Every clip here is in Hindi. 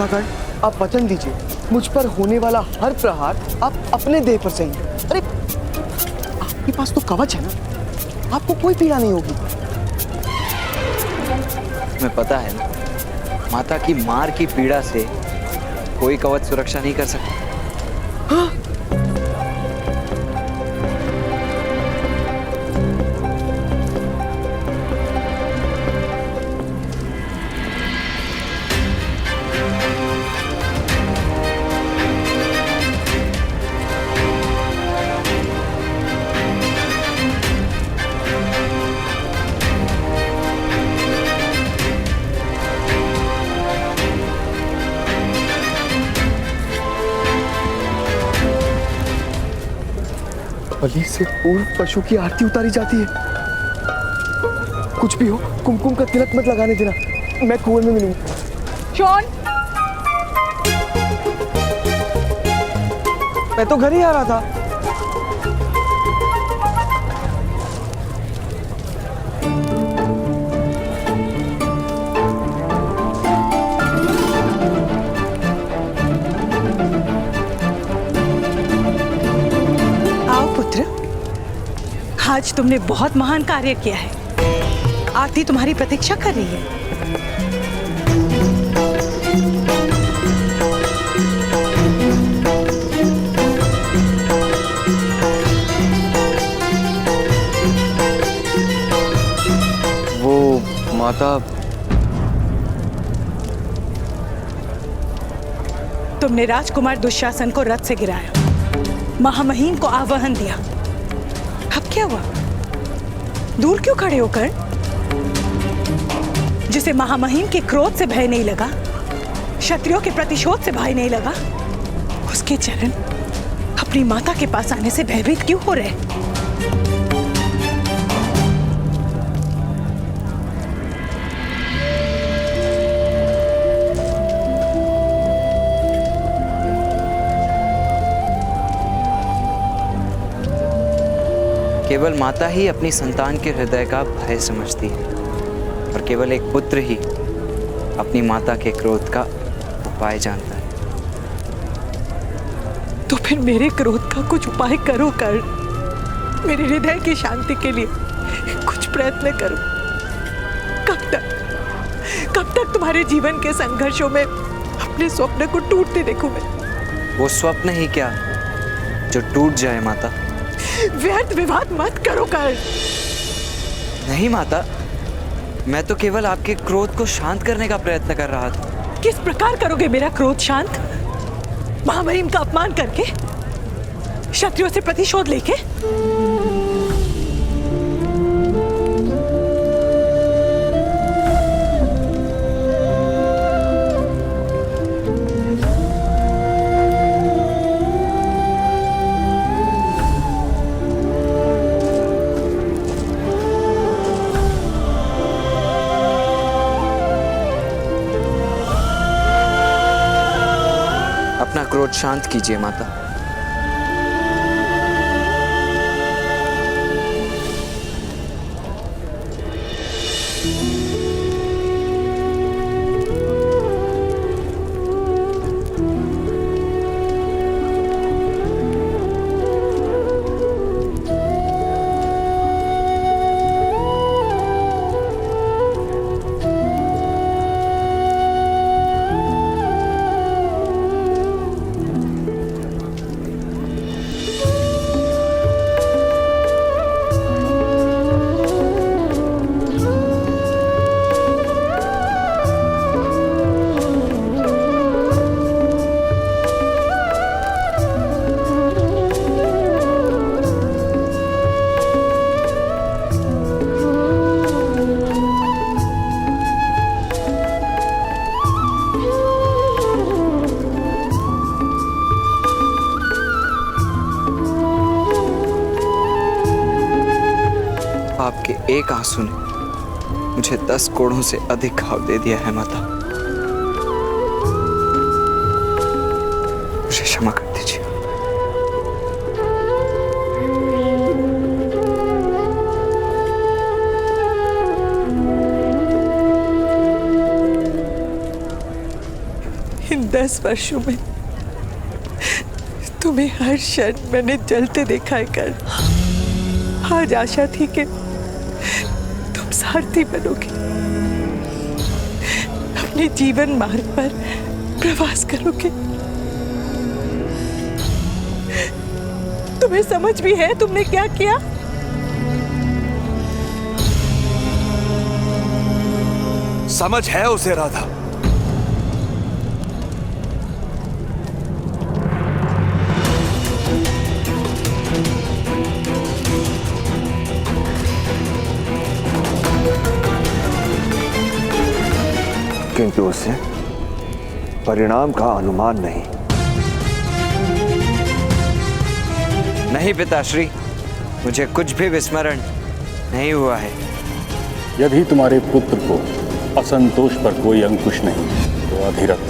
मातागण, आप वचन दीजिए, मुझ पर होने वाला हर प्रहार आप अपने देह पर सही। अरे आपके पास तो कवच है ना, आपको कोई पीड़ा नहीं होगी। तुम्हें पता है ना, माता की मार की पीड़ा से कोई कवच सुरक्षा नहीं कर सकता। हाँ? बलि से पूर्व पशु की आरती उतारी जाती है। कुछ भी हो, कुमकुम का तिलक मत लगाने देना, मैं कुएं में मिलूंगा। शॉन, मैं तो घर ही आ रहा था। आज तुमने बहुत महान कार्य किया है। आरती तुम्हारी प्रतीक्षा कर रही है। वो माता, तुमने राजकुमार दुशासन को रथ से गिराया, महामहिम को आवाहन दिया। अब क्या हुआ? दूर क्यों खड़े होकर? जिसे महामहिम के क्रोध से भय नहीं लगा, क्षत्रियों के प्रतिशोध से भय नहीं लगा, उसके चरण अपनी माता के पास आने से भयभीत क्यों हो रहे? केवल माता ही अपनी संतान के हृदय का भय समझती है और केवल एक पुत्र ही अपनी माता के क्रोध का उपाय जानता है। तो फिर मेरे क्रोध का कुछ उपाय करो कर, मेरे हृदय की शांति के लिए कुछ प्रयत्न करो। कब तक तुम्हारे जीवन के संघर्षों में अपने स्वप्न को टूटते देखूं मैं? वो स्वप्न ही क्या जो टूट जाए माता। व्यर्थ विवाद मत करो कर। नहीं माता, मैं तो केवल आपके क्रोध को शांत करने का प्रयत्न कर रहा था। किस प्रकार करोगे मेरा क्रोध शांत? महामहिम का अपमान करके, क्षत्रियों से प्रतिशोध लेके? अपना क्रोध शांत कीजिए माता। आपके एक आंसू ने मुझे 10 कोड़ों से अधिक घाव दे दिया है माता। मुझे क्षमा कर दीजिए। इन 10 वर्षों में तुम्हें हर क्षण मैंने जलते देखा है कर्ण। आज आशा थी कि तुम सारथी बनोगे, अपने जीवन मार्ग पर प्रवास करोगे। तुम्हें समझ भी है तुमने क्या किया? समझ है उसे राधा। किंतु उसे परिणाम का अनुमान नहीं। नहीं पिताश्री, मुझे कुछ भी विस्मरण नहीं हुआ है। यदि तुम्हारे पुत्र को असंतोष पर कोई अंकुश नहीं तो अधिरथ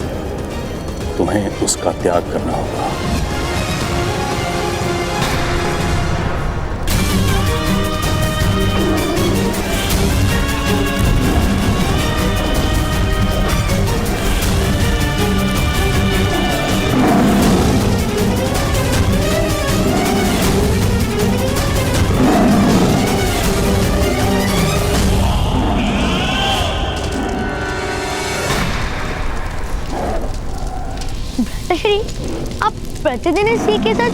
तुम्हें उसका त्याग करना होगा। श्री, आप प्रतिदिन इस सिंह के साथ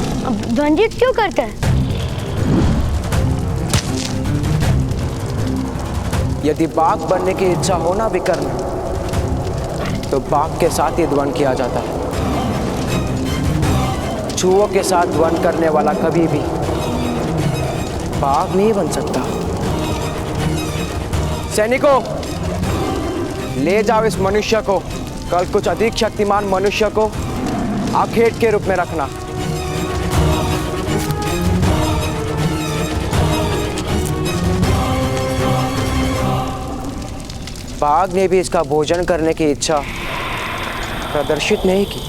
द्वंद्व क्यों करते हैं? यदि बाघ बनने की इच्छा हो ना विकर्ण, तो बाघ के साथ ही द्वंद्व किया जाता है। चूहों के साथ द्वंद्व करने वाला कभी भी बाघ नहीं बन सकता। सैनिकों, ले जाओ इस मनुष्य को। कल कुछ अधिक शक्तिमान मनुष्य को आखेट के रूप में रखना। बाघ ने भी इसका भोजन करने की इच्छा प्रदर्शित नहीं की।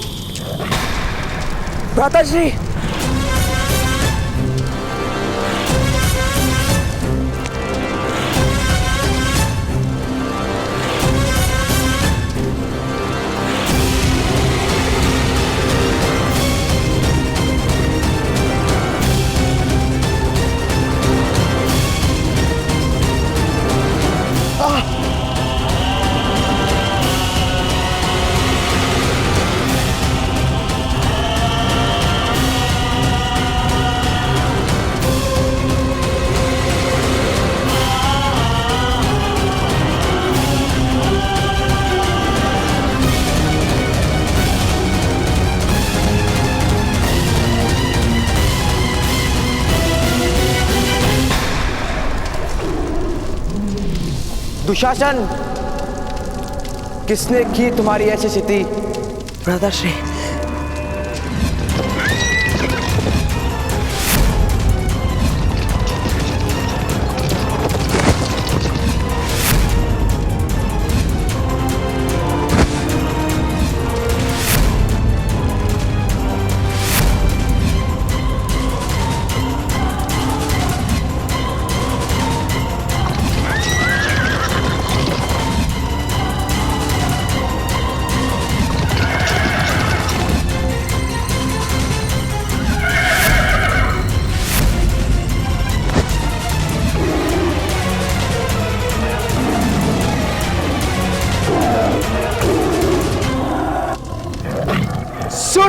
भ्राताश्री, दुशासन, किसने की तुम्हारी ऐसी स्थिति? भ्राताश्री,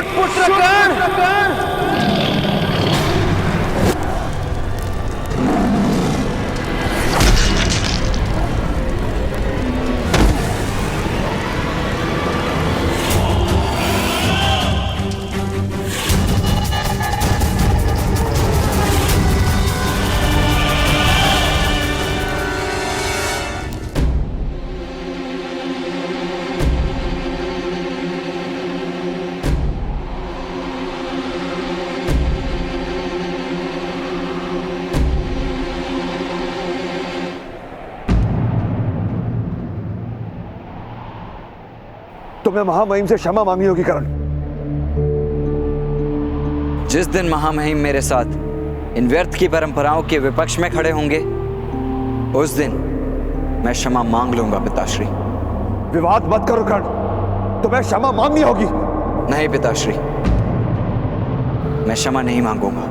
पुत्र कर्ण! तुमने महामहिम से क्षमा मांगी होगी कर्ण। जिस दिन महामहिम मेरे साथ इन व्यर्थ की परंपराओं के विपक्ष में खड़े होंगे, उस दिन मैं क्षमा मांग लूंगा पिताश्री। विवाद मत करो कर्ण। तुम्हें क्षमा मांगनी होगी। नहीं पिताश्री, मैं क्षमा नहीं मांगूंगा।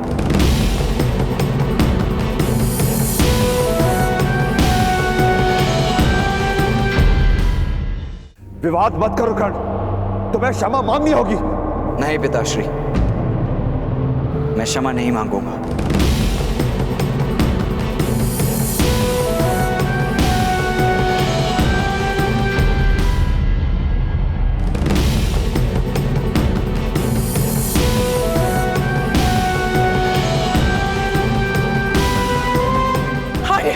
विवाद मत करो कर्ण, तुम्हें क्षमा मांगनी होगी। नहीं पिताश्री, मैं क्षमा नहीं मांगूंगा। आर्य,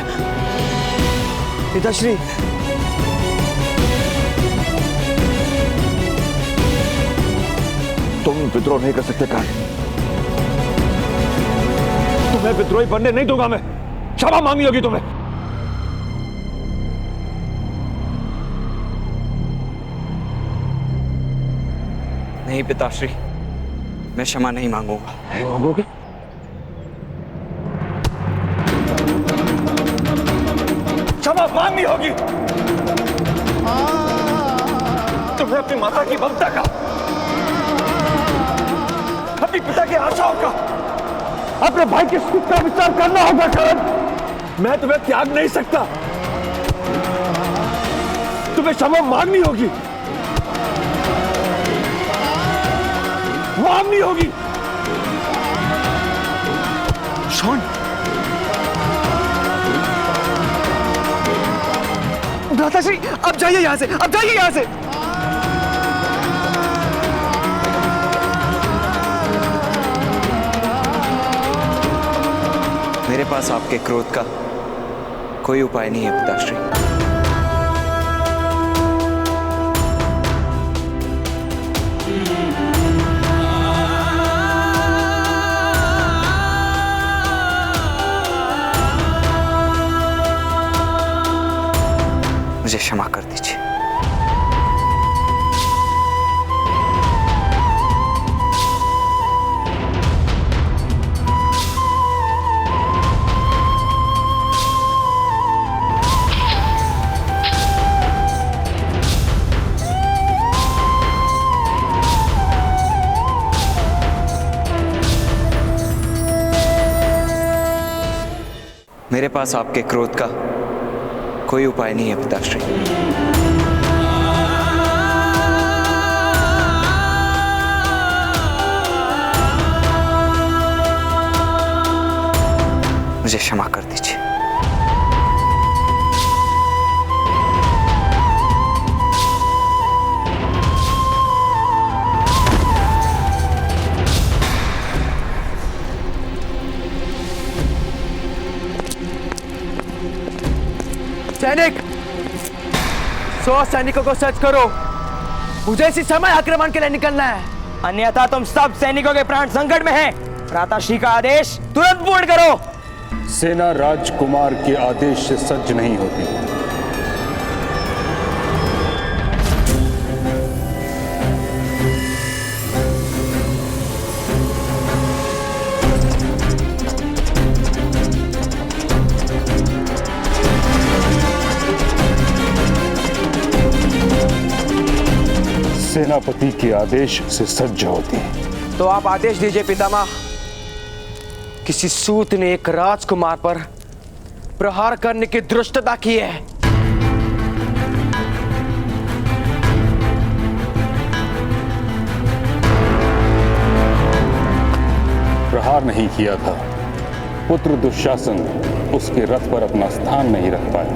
पिताश्री, तुम विद्रोह नहीं कर सकते कर्ण। तुम्हें विद्रोही बनने नहीं दूंगा मैं। क्षमा मांगनी होगी तुम्हें। नहीं पिताश्री, मैं क्षमा नहीं मांगूंगा। नहीं मांगोगे? क्षमा मांगनी होगी। तुम्हें अपनी माता की ममता का, अपने पिता की आशाओं का, अपने भाई के सुख का विचार करना होगा करण। मैं तुम्हें त्याग नहीं सकता। तुम्हें क्षमा मांगनी होगी, मांगनी होगी। शॉन, भ्राताश्री, अब जाइए यहां से, अब जाइए यहां से। मेरे पास आपके क्रोध का कोई उपाय नहीं है पिताश्री। मुझे क्षमा कर दीजिए। मेरे पास आपके क्रोध का कोई उपाय नहीं है पिताश्री। मुझे क्षमा कर दीजिए। सैनिक, 100 सैनिकों को सच करो। मुझे इसी समय आक्रमण के लिए निकलना है, अन्यथा तुम सब सैनिकों के प्राण संकट में हैं। भ्राताश्री का आदेश तुरंत पूर्ण करो। सेना राजकुमार के आदेश से सज्ज नहीं होती। सेनापति के आदेश से सज्ज होती। तो आप आदेश दीजिए पितामह। किसी सूत ने एक राजकुमार पर प्रहार करने की धृष्टता की है। प्रहार नहीं किया था। पुत्र दुशासन उसके रथ पर अपना स्थान नहीं रख पाए।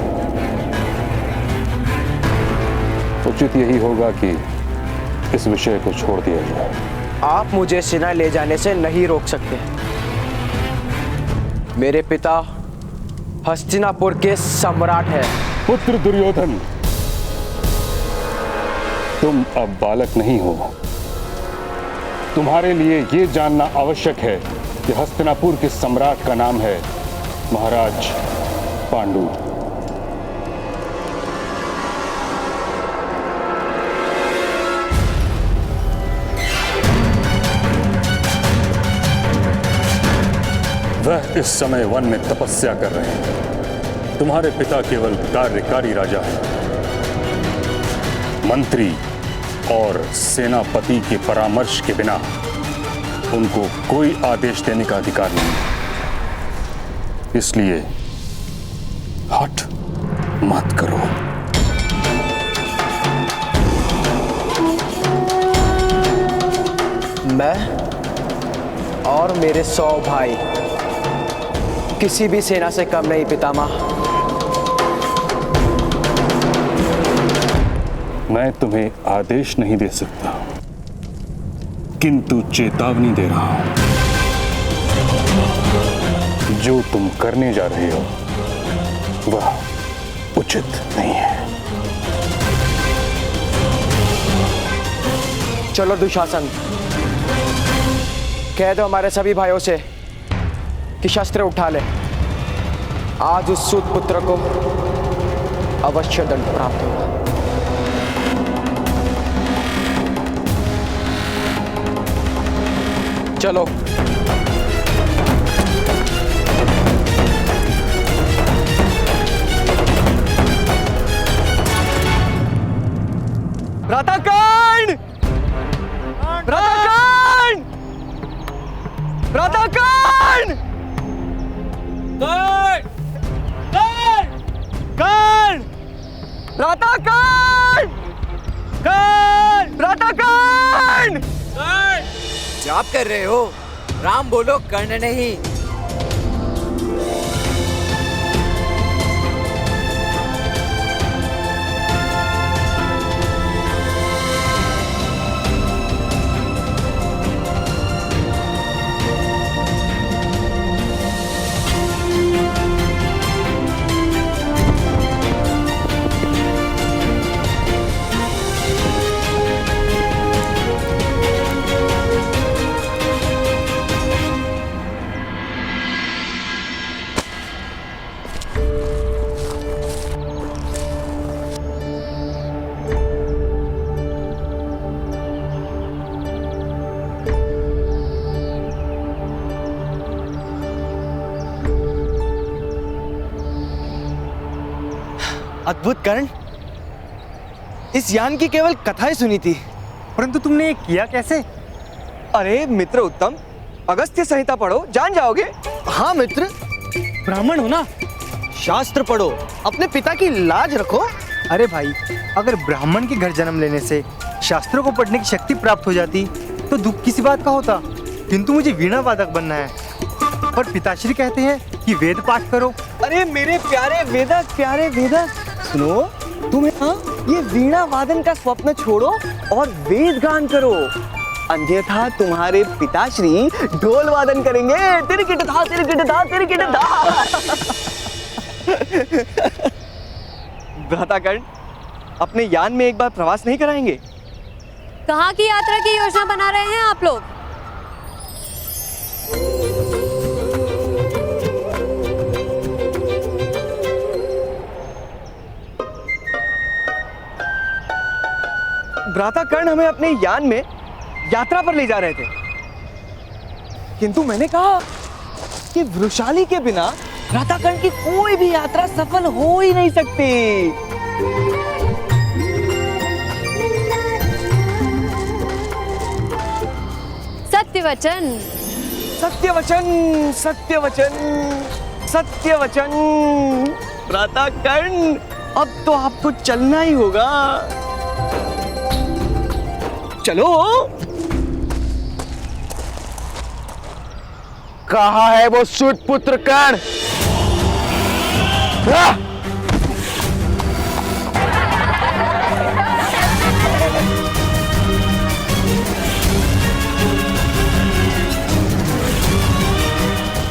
उचित यही होगा कि इस विषय को छोड़ दिया जाए। आप मुझे सेना ले जाने से नहीं रोक सकते। मेरे पिता हस्तिनापुर के सम्राट हैं। पुत्र दुर्योधन, तुम अब बालक नहीं हो। तुम्हारे लिए यह जानना आवश्यक है कि हस्तिनापुर के सम्राट का नाम है महाराज पांडु। वह इस समय वन में तपस्या कर रहे हैं। तुम्हारे पिता केवल कार्यकारी राजा हैं। मंत्री और सेनापति के परामर्श के बिना उनको कोई आदेश देने का अधिकार नहीं। इसलिए हठ मत करो। मैं और मेरे 100 भाई किसी भी सेना से कम नहीं पितामह। मैं तुम्हें आदेश नहीं दे सकता, किंतु चेतावनी दे रहा हूं। जो तुम करने जा रहे हो वह उचित नहीं है। चलो दुशासन, कह दो हमारे सभी भाइयों से कि शस्त्र उठा ले। आज उस सूत पुत्र को अवश्य दंड प्राप्त होगा। चलो। भ्राताकर्ण! भ्राताकर्ण! भ्राताकर्ण! कर्ण! भ्राताकर्ण! कर्ण! भ्राताकर्ण! जाप कर रहे हो? राम बोलो, कर्ण नहीं। अद्भुत कर्ण, इस यान की केवल कथाएं सुनी थी, परंतु तुमने ये किया कैसे? अरे मित्र उत्तम, अगस्त्य संहिता पढ़ो, जान जाओगे। हाँ मित्र, ब्राह्मण हो ना, शास्त्र पढ़ो, अपने पिता की लाज रखो। अरे भाई, अगर ब्राह्मण के घर जन्म लेने से शास्त्रों को पढ़ने की शक्ति प्राप्त हो जाती तो दुख किसी बात का होता, किंतु मुझे वीणा वादक बनना है और पिताश्री कहते हैं कि वेद पाठ करो। अरे मेरे प्यारे वेदक, प्यारे वेदक, सुनो, तुम्हें ये वीणा वादन का स्वप्न छोड़ो और वेद गान करो, अन्यथा तुम्हारे पिताश्री ढोल वादन करेंगे। तिरकिट था, तिरकिट था, तिरकिट था। भ्राताकर्ण, अपने यान में एक बार प्रवास नहीं कराएंगे? कहाँ की यात्रा की योजना बना रहे हैं आप लोग? भ्राताकर्ण हमें अपने यान में यात्रा पर ले जा रहे थे, किंतु मैंने कहा कि वृषाली के बिना भ्राताकर्ण की कोई भी यात्रा सफल हो ही नहीं सकती। सत्यवचन, सत्यवचन, सत्यवचन, सत्यवचन। भ्राताकर्ण, अब तो आपको चलना ही होगा। चलो। कहाँ है वो सूत पुत्र कर्ण?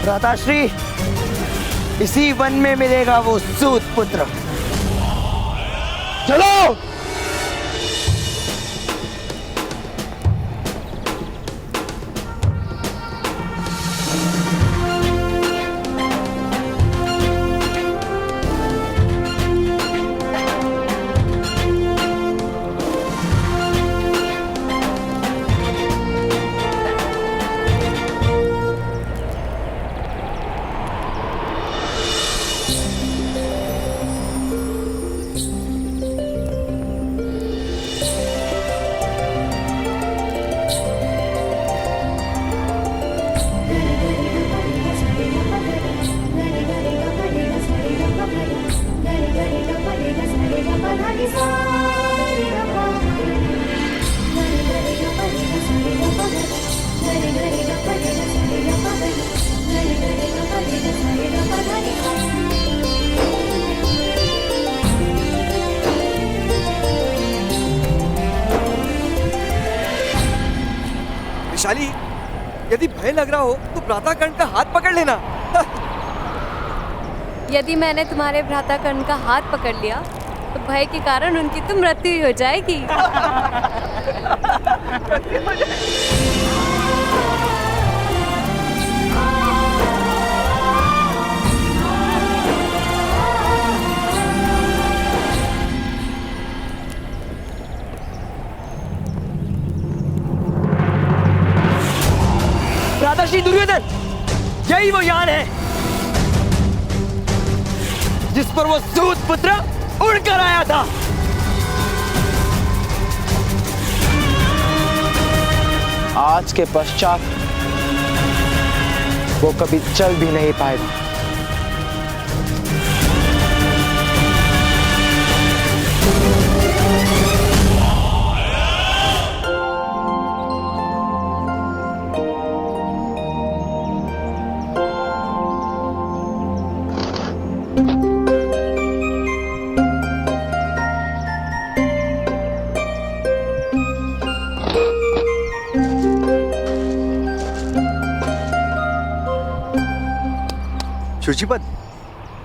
भ्राताश्री, इसी वन में मिलेगा वो सूत पुत्र। चलो। वृषाली, यदि भय लग रहा हो तो भ्राता कर्ण का हाथ पकड़ लेना। यदि मैंने तुम्हारे भ्राता कर्ण का हाथ पकड़ लिया तो भय के कारण उनकी तो मृत्यु ही हो जाएगी। भ्राताश्री दुर्योधन, यही वो यान है जिस पर वो सूत पुत्र उड़कर आया था। आज के पश्चात वो कभी चल भी नहीं पाएगा। शुचिपद,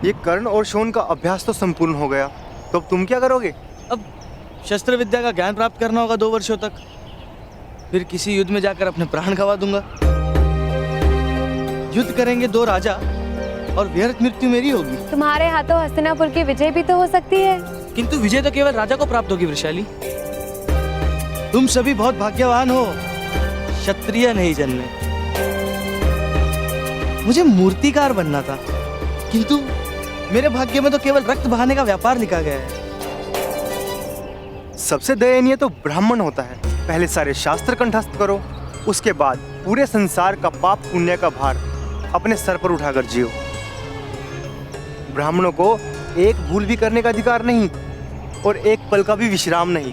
ये कर्ण और शोन का अभ्यास तो संपूर्ण हो गया, तो अब तुम क्या करोगे? अब शस्त्र विद्या का ज्ञान प्राप्त करना होगा 2 वर्षों तक, फिर किसी युद्ध में जाकर अपने प्राण गंवा दूंगा। युद्ध करेंगे 2 राजा और व्यर्थ मृत्यु मेरी होगी। तुम्हारे हाथों हस्तिनापुर की विजय भी तो हो सकती है। किंतु विजय तो केवल राजा को प्राप्त होगी वृषाली। तुम सभी बहुत भाग्यवान हो, क्षत्रिय नहीं जन्मे। मुझे मूर्तिकार बनना था, किंतु मेरे भाग्य में तो केवल रक्त बहाने का व्यापार लिखा गया है। सबसे दयनीय तो ब्राह्मण होता है। पहले सारे शास्त्र कंठस्थ करो, उसके बाद पूरे संसार का पाप पुण्य का भार अपने सर पर उठाकर जियो। ब्राह्मणों को एक भूल भी करने का अधिकार नहीं और एक पल का भी विश्राम नहीं।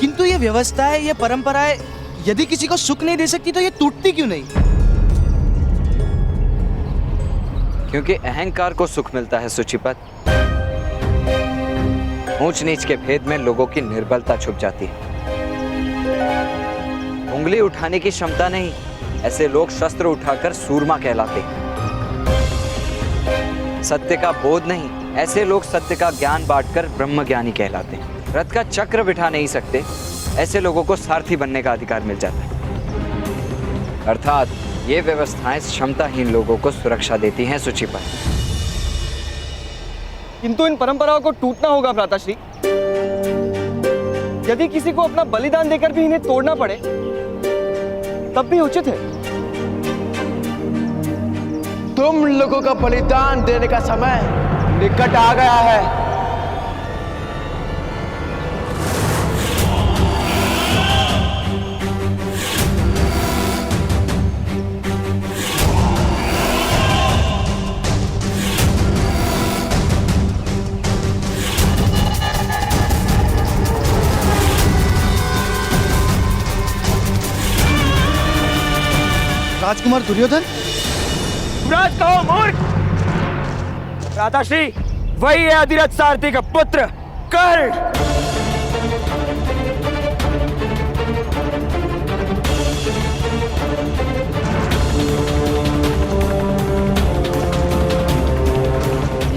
किंतु ये व्यवस्थाएं, ये परंपराएं यदि किसी को सुख नहीं दे सकती तो ये टूटती क्यों नहीं? क्योंकि अहंकार को सुख मिलता है सुचिपत। ऊंच नीच के भेद में लोगों की निर्बलता छुप जाती है। उंगली उठाने की क्षमता नहीं, ऐसे लोग शस्त्र उठाकर सूरमा कहलाते हैं। सत्य का बोध नहीं, ऐसे लोग सत्य का ज्ञान बांटकर ब्रह्मज्ञानी कहलाते हैं। रथ का चक्र बिठा नहीं सकते, ऐसे लोगों को सारथी बनने का अधिकार मिल जाता है। अर्थात ये व्यवस्थाएं क्षमताहीन लोगों को सुरक्षा देती हैं सुचिपत। किंतु इन परंपराओं को टूटना होगा भ्राताश्री। यदि किसी को अपना बलिदान देकर भी इन्हें तोड़ना पड़े तब भी उचित है। तुम लोगों का बलिदान देने का समय निकट आ गया है। राजकुमार दुर्योधन, युवराज कहो मूर्ख। भ्राताश्री, वही है अधिरथ सारथी का पुत्र कर्ण।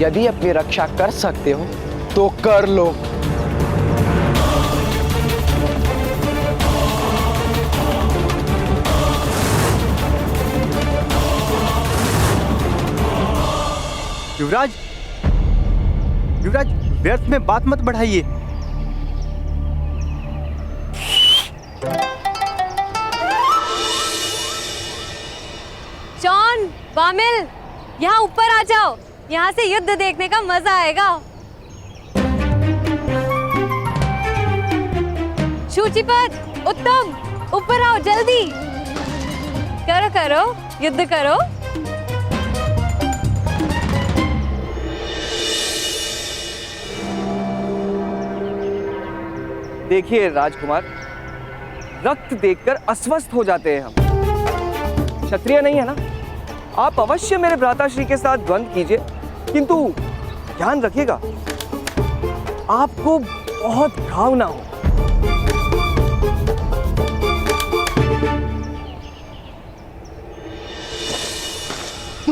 यदि अपनी रक्षा कर सकते हो तो कर लो। युवराज, युवराज, व्यर्थ में बात मत बढ़ाइए। जॉन, वामिल, यहाँ ऊपर आ जाओ। यहाँ से युद्ध देखने का मजा आएगा। शुचिपद, उत्तम, ऊपर आओ जल्दी। करो करो, युद्ध करो। देखिए राजकुमार, रक्त देखकर अस्वस्थ हो जाते हैं हम। क्षत्रिय नहीं है ना? आप अवश्य मेरे भ्राताश्री के साथ द्वंद्व कीजिए, किंतु ध्यान रखिएगा आपको बहुत घाव ना हो।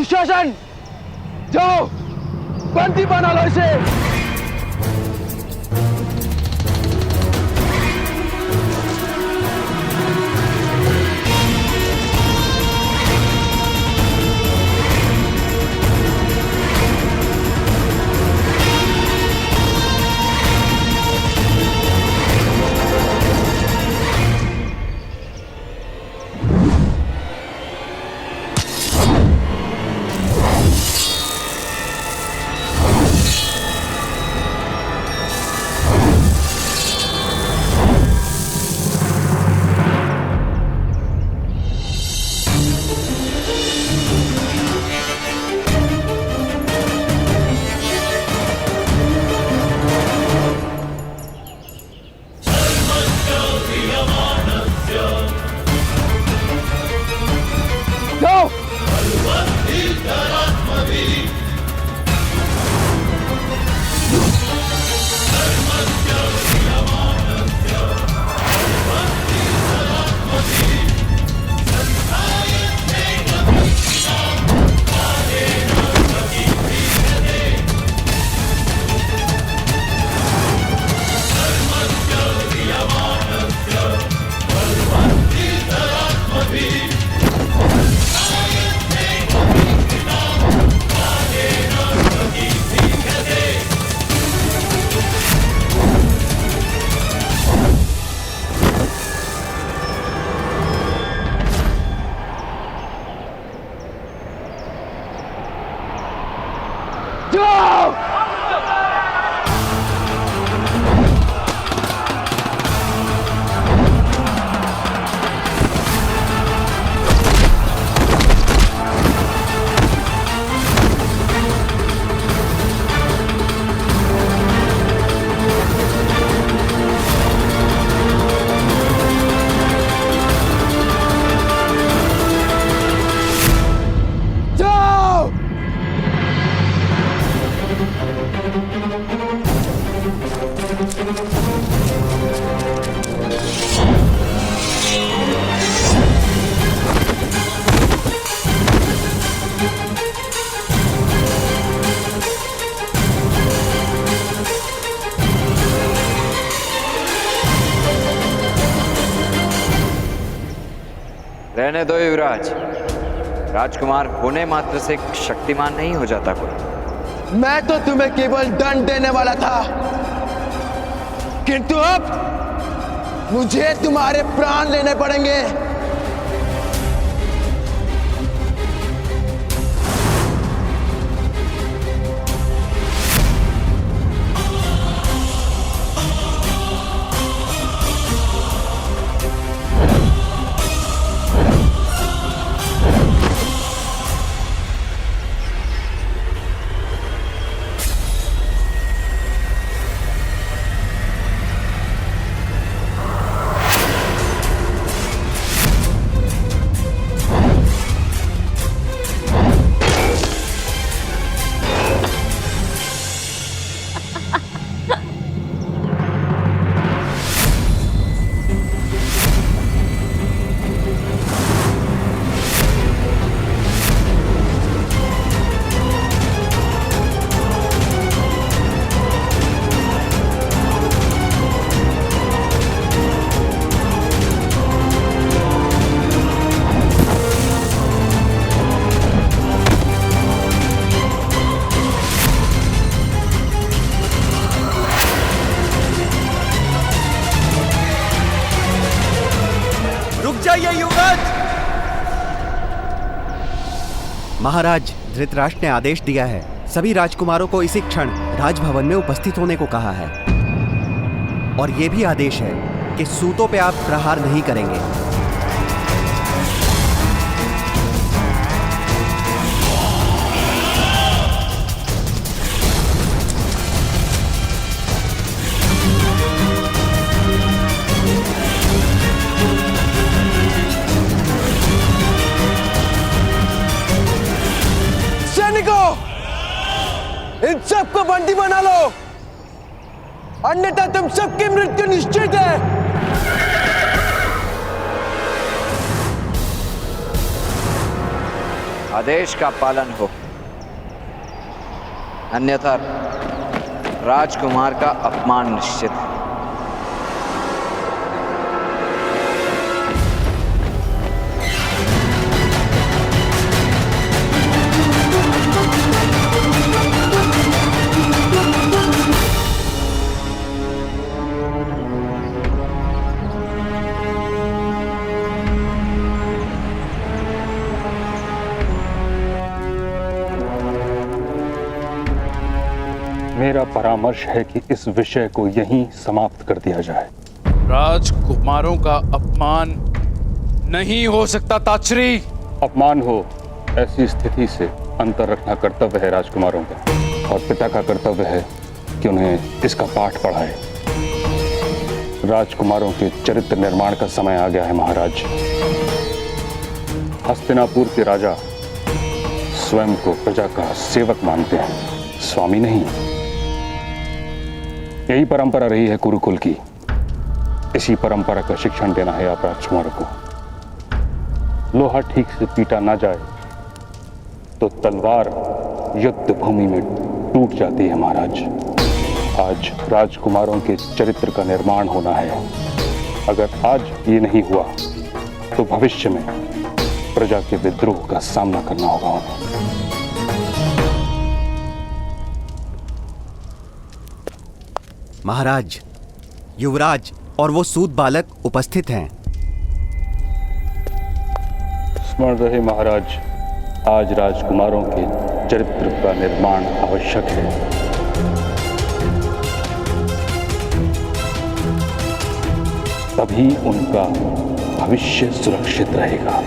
दुशासन, जाओ बंदी बना लो इसे। रहने दो युवराज। राजकुमार होने मात्र से शक्तिमान नहीं हो जाता कोई। मैं तो तुम्हें केवल दंड देने वाला था, किंतु अब मुझे तुम्हारे प्राण लेने पड़ेंगे। महाराज, धृतराष्ट्र ने आदेश दिया है, सभी राजकुमारों को इसी क्षण राजभवन में उपस्थित होने को कहा है। और यह भी आदेश है कि सूतों पे आप प्रहार नहीं करेंगे। इन सबको बंदी बना लो, अन्यथा तुम सबकी मृत्यु निश्चित है। आदेश का पालन हो, अन्यथा राजकुमार का अपमान निश्चित है। मेरा परामर्श है कि इस विषय को यहीं समाप्त कर दिया जाए। राजकुमारों का अपमान नहीं हो सकता ताचरी। अपमान हो ऐसी स्थिति से अंतर रखना कर्तव्य है राजकुमारों का, और पिता का कर्तव्य है कि उन्हें इसका पाठ पढ़ाए। राजकुमारों के चरित्र निर्माण का समय आ गया है महाराज। हस्तिनापुर के राजा स्वयं को प्रजा का सेवक मानते हैं, स्वामी नहीं। यही परंपरा रही है कुरुकुल की। इसी परंपरा का शिक्षण देना है आप राजकुमारों को। लोहा ठीक से पीटा ना जाए तो तलवार युद्ध भूमि में टूट जाती है महाराज। आज राजकुमारों के चरित्र का निर्माण होना है। अगर आज ये नहीं हुआ तो भविष्य में प्रजा के विद्रोह का सामना करना होगा उन्हें। महाराज, युवराज और वो सूत बालक उपस्थित हैं। स्मरण रहे महाराज, आज राजकुमारों के चरित्र का निर्माण आवश्यक है। तभी उनका भविष्य सुरक्षित रहेगा।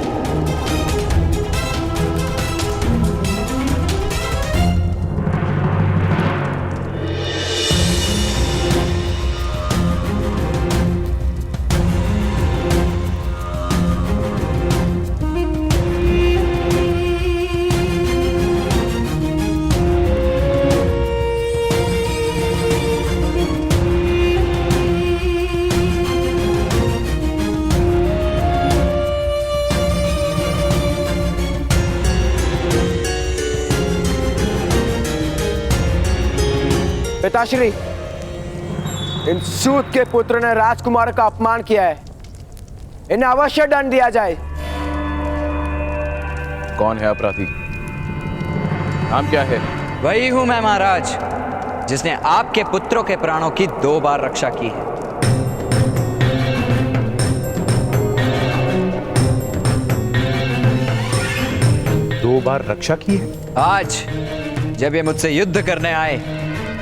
पिताश्री, इन सूत के पुत्र ने राजकुमार का अपमान किया है। इन्हें अवश्य दंड दिया जाए। कौन है अपराधी? नाम क्या है? वही हूं मैं महाराज, जिसने आपके पुत्रों के प्राणों की 2 बार रक्षा की है। दो बार रक्षा की है? आज जब ये मुझसे युद्ध करने आए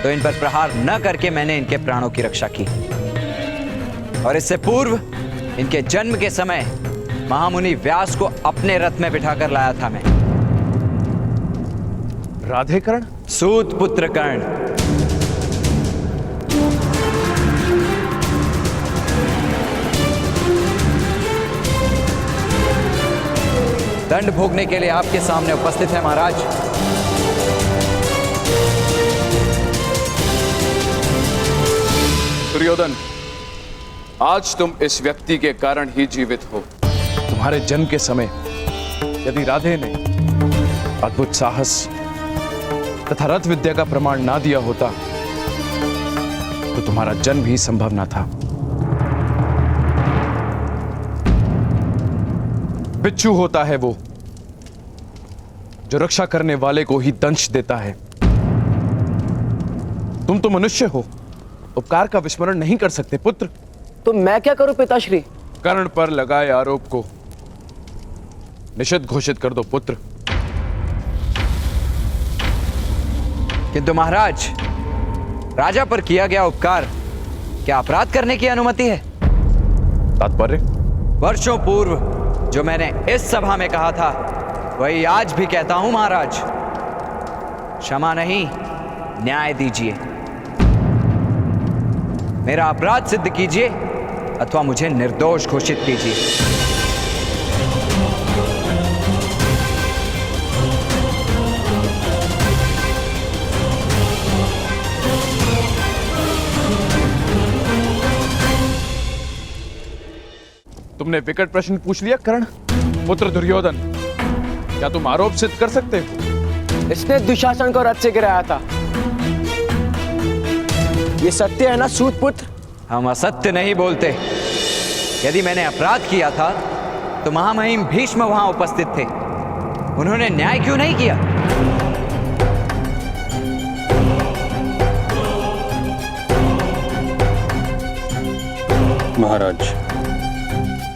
तो इन पर प्रहार न करके मैंने इनके प्राणों की रक्षा की, और इससे पूर्व इनके जन्म के समय महामुनि व्यास को अपने रथ में बिठाकर लाया था मैं। राधे कर्ण? सूत पुत्र कर्ण। दंड भोगने के लिए आपके सामने उपस्थित है महाराज। दुर्योधन, आज तुम इस व्यक्ति के कारण ही जीवित हो। तुम्हारे जन्म के समय यदि राधे ने अद्भुत साहस तथा रथ विद्या का प्रमाण ना दिया होता तो तुम्हारा जन्म ही संभव ना था। बिच्छू होता है वो जो रक्षा करने वाले को ही दंश देता है। तुम तो मनुष्य हो, उपकार का विस्मरण नहीं कर सकते पुत्र। तो मैं क्या करूं पिताश्री? कर्ण पर लगाए आरोप को निषिद्ध घोषित कर दो पुत्र। किंतु महाराज, राजा पर किया गया उपकार क्या अपराध करने की अनुमति है? तात्पर्य? वर्षों पूर्व जो मैंने इस सभा में कहा था वही आज भी कहता हूं महाराज। क्षमा नहीं, न्याय दीजिए। मेरा अपराध सिद्ध कीजिए अथवा मुझे निर्दोष घोषित कीजिए। तुमने विकट प्रश्न पूछ लिया कर्ण। पुत्र दुर्योधन, क्या तुम आरोप सिद्ध कर सकते हो? इसने दुशासन को रथ से गिराया था। ये सत्य है ना सूत पुत्र? हम असत्य नहीं बोलते। यदि मैंने अपराध किया था तो महामहिम भीष्म वहां उपस्थित थे। उन्होंने न्याय क्यों नहीं किया? महाराज,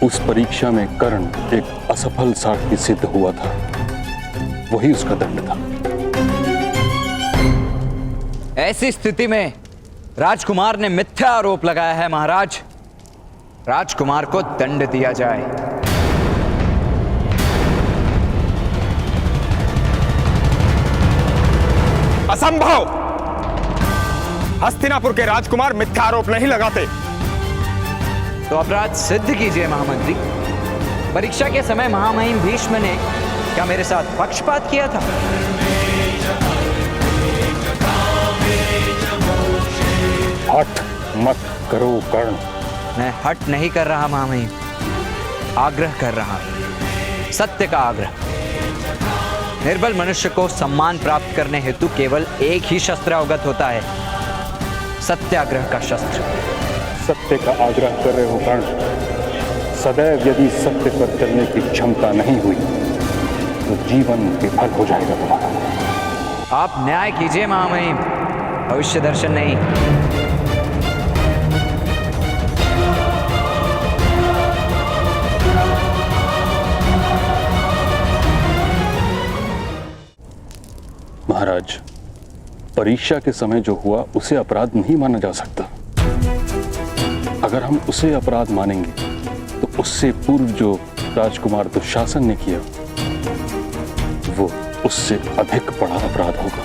उस परीक्षा में कर्ण एक असफल सारथी सिद्ध हुआ था, वही उसका दंड था। ऐसी स्थिति में राजकुमार ने मिथ्या आरोप लगाया है। महाराज, राजकुमार को दंड दिया जाए। असंभव! हस्तिनापुर के राजकुमार मिथ्या आरोप नहीं लगाते। तो अपराध सिद्ध कीजिए महामंत्री। परीक्षा के समय महामहिम भीष्म ने क्या मेरे साथ पक्षपात किया था? हठ मत करो कर्ण। मैं हट नहीं कर रहा महामहिम, आग्रह कर रहा हूं, सत्य का आग्रह। निर्बल मनुष्य को सम्मान प्राप्त करने हेतु केवल एक ही शस्त्र अवगत होता है, सत्याग्रह का शस्त्र। सत्य का आग्रह कर रहे हो कर्ण। सदैव यदि सत्य पर चलने की क्षमता नहीं हुई तो जीवन विफल हो जाएगा तुम्हारा। आप न्याय कीजिए महामहिम, भविष्य दर्शन नहीं। महाराज, परीक्षा के समय जो हुआ उसे अपराध नहीं माना जा सकता। अगर हम उसे अपराध मानेंगे तो उससे पूर्व जो राजकुमार दुशासन ने किया वो उससे अधिक बड़ा अपराध होगा।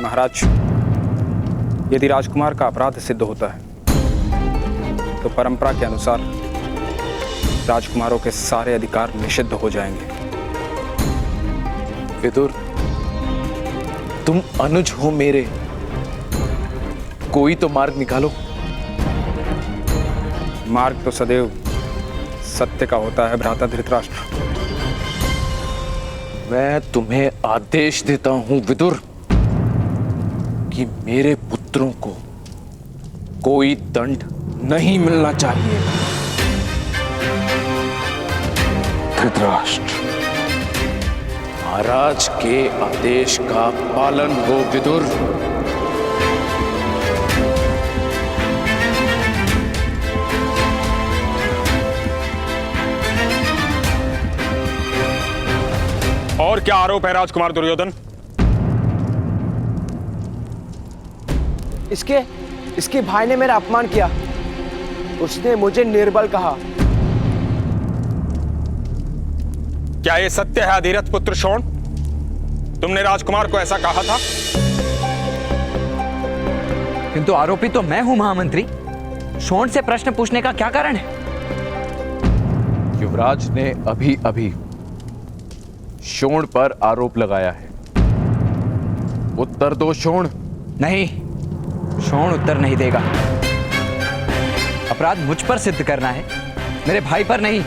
महाराज, यदि राजकुमार का अपराध सिद्ध होता है तो परंपरा के अनुसार राजकुमारों के सारे अधिकार निषिद्ध हो जाएंगे। विदुर, तुम अनुज हो मेरे, कोई तो मार्ग निकालो। मार्ग तो सदैव सत्य का होता है भ्राता धृतराष्ट्र। मैं तुम्हें आदेश देता हूं विदुर कि मेरे पुत्रों को कोई दंड नहीं मिलना चाहिए। धृतराष्ट्र, महाराज के आदेश का पालन हो विदुर। और क्या आरोप है राजकुमार दुर्योधन? इसके भाई ने मेरा अपमान किया। उसने मुझे निर्बल कहा। क्या यह सत्य है अधिरथ पुत्र शोण? तुमने राजकुमार को ऐसा कहा था? किंतु आरोपी तो मैं हूं महामंत्री। शोण से प्रश्न पूछने का क्या कारण है? युवराज ने अभी अभी शोण पर आरोप लगाया है। उत्तर दो शोण। नहीं, शोण उत्तर नहीं देगा। अपराध मुझ पर सिद्ध करना है, मेरे भाई पर नहीं।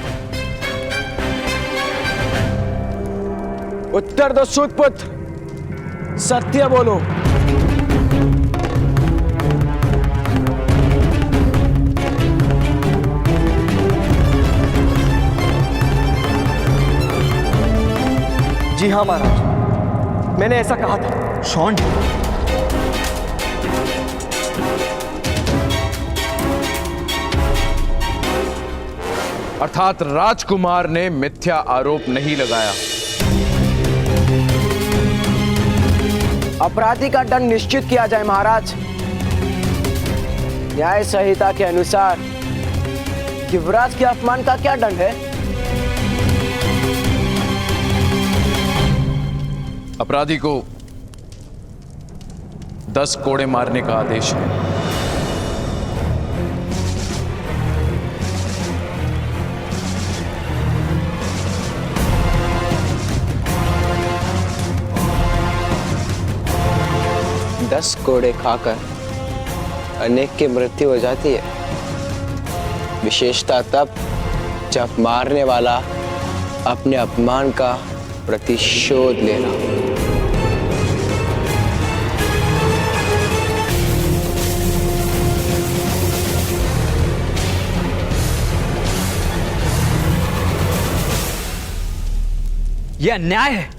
उत्तर दो सूतपुत्र, सत्य बोलो। जी हाँ महाराज, मैंने ऐसा कहा था। शोण, अर्थात राजकुमार ने मिथ्या आरोप नहीं लगाया। अपराधी का दंड निश्चित किया जाए महाराज। न्याय संहिता के अनुसार युवराज के अपमान का क्या दंड है? अपराधी को 10 कोड़े मारने का आदेश है। दस कोड़े खाकर अनेक की मृत्यु हो जाती है, विशेषता तब जब मारने वाला अपने अपमान का प्रतिशोध ले रहा हो। यह अन्याय है।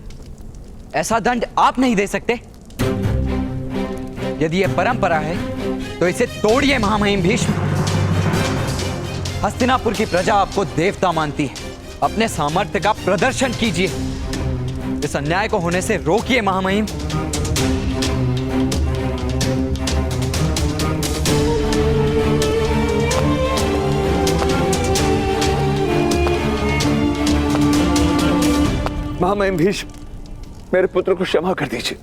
ऐसा दंड आप नहीं दे सकते। यदि यह परंपरा है तो इसे तोड़िए महामहिम भीष्म। हस्तिनापुर की प्रजा आपको देवता मानती है। अपने सामर्थ्य का प्रदर्शन कीजिए। इस अन्याय को होने से रोकिए महामहिम। महामहिम भीष्म, मेरे पुत्र को क्षमा कर दीजिए।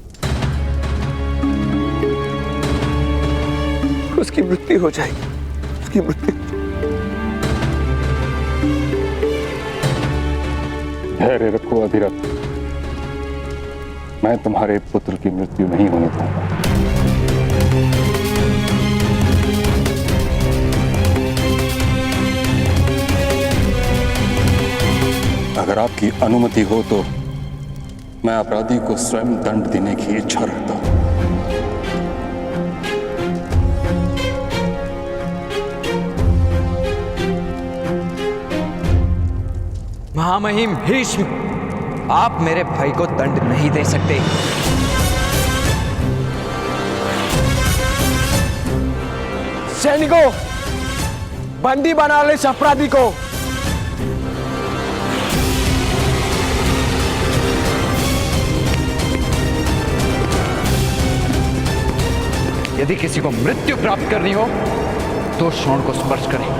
उसकी मृत्यु हो जाएगी, उसकी मृत्यु। धैर्य रखो अधिरथ, मैं तुम्हारे पुत्र की मृत्यु नहीं होने दूंगा। अगर आपकी अनुमति हो तो मैं अपराधी को स्वयं दंड देने की इच्छा रखता हूं। महामहिम भीष्म, आप मेरे भाई को दंड नहीं दे सकते। सैनिकों, बंदी बना लो इस अपराधी को। यदि किसी को मृत्यु प्राप्त करनी हो तो श्रोण को स्पर्श करें।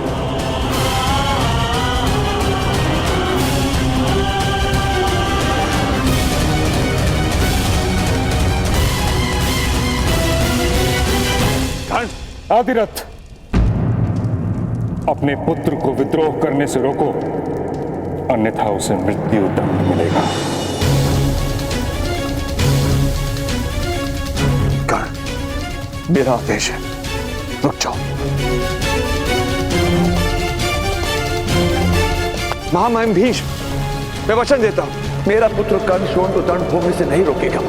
अधिरथ, अपने पुत्र को विद्रोह करने से रोको, अन्यथा उसे मृत्यु दंड मिलेगा। मेरा आदेश है, रुक जाओ। महामहिम भीष्म, मैं वचन देता हूं, मेरा पुत्र कर्ण शोण को दंड भोगने से नहीं रोकेगा।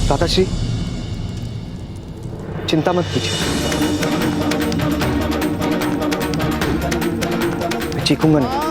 दादाश्री, चिंता मत कीजिए, मैं चीखूंगा नहीं।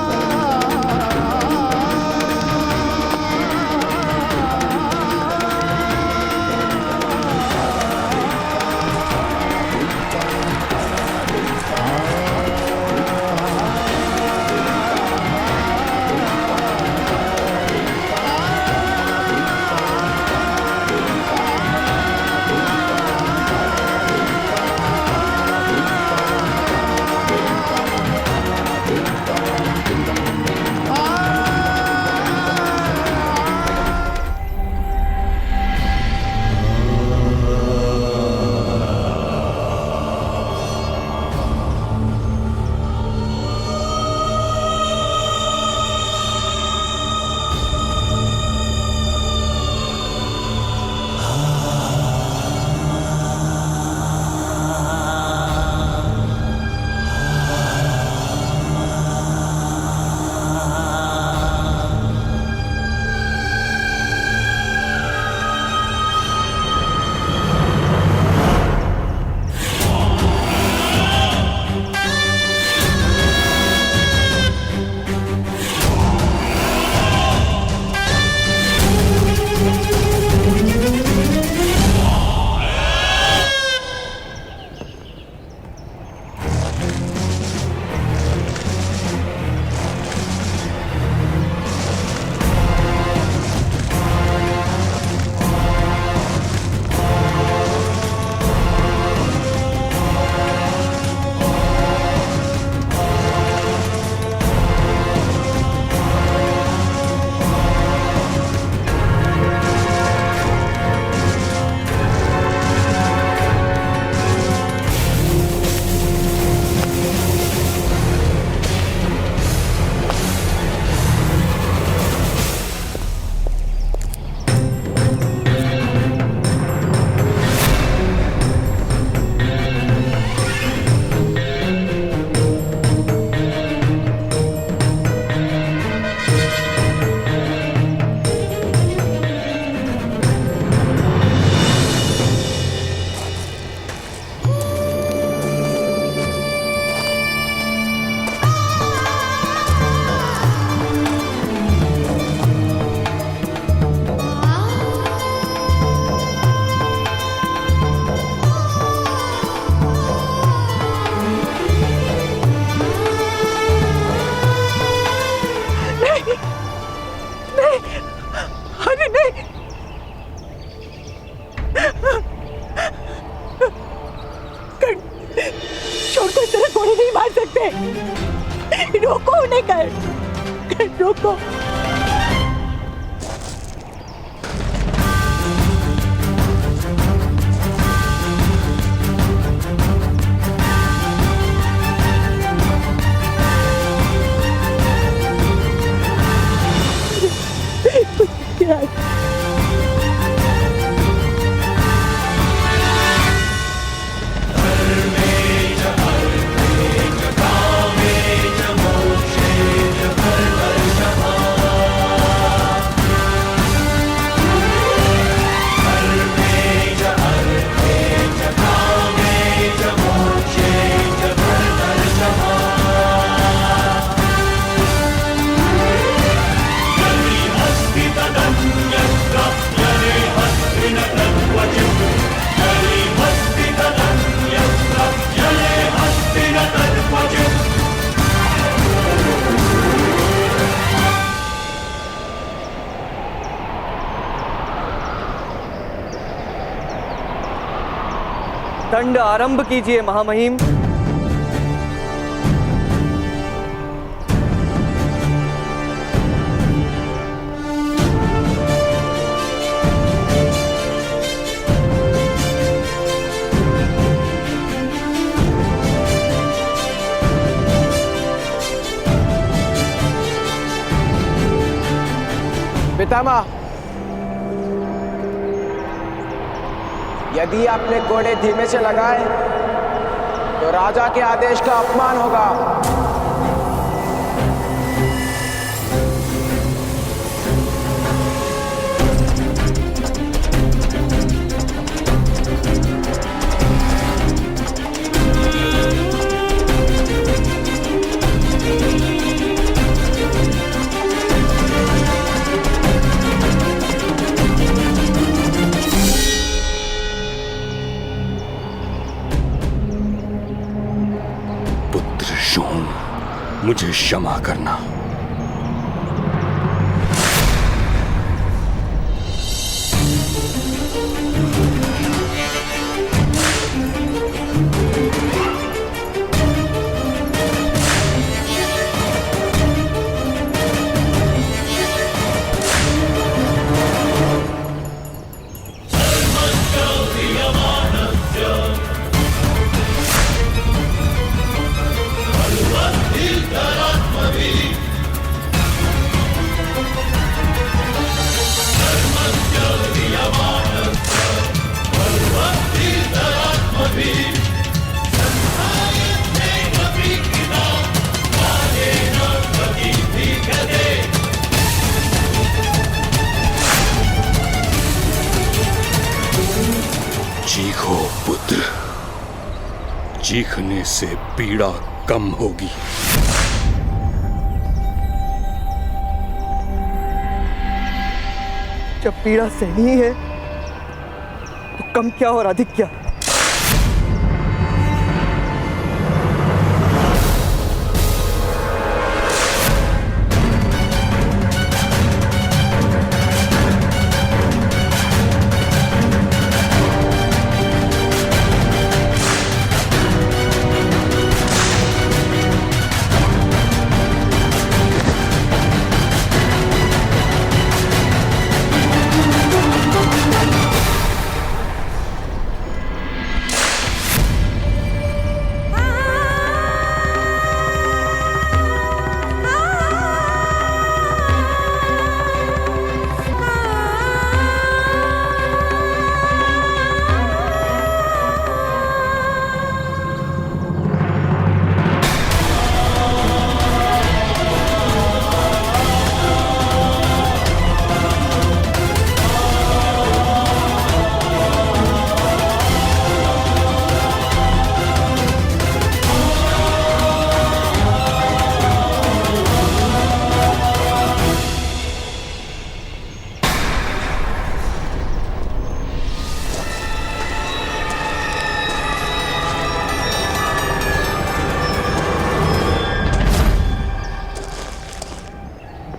रोको। दंड आरंभ कीजिए महामहिम। पितामह, यदि आपने घोड़े धीमे से लगाए तो राजा के आदेश का अपमान होगा। मुझे क्षमा करना। चीखो पुत्र, चीखने से पीड़ा कम होगी। जब पीड़ा सहनी है तो कम क्या और अधिक क्या।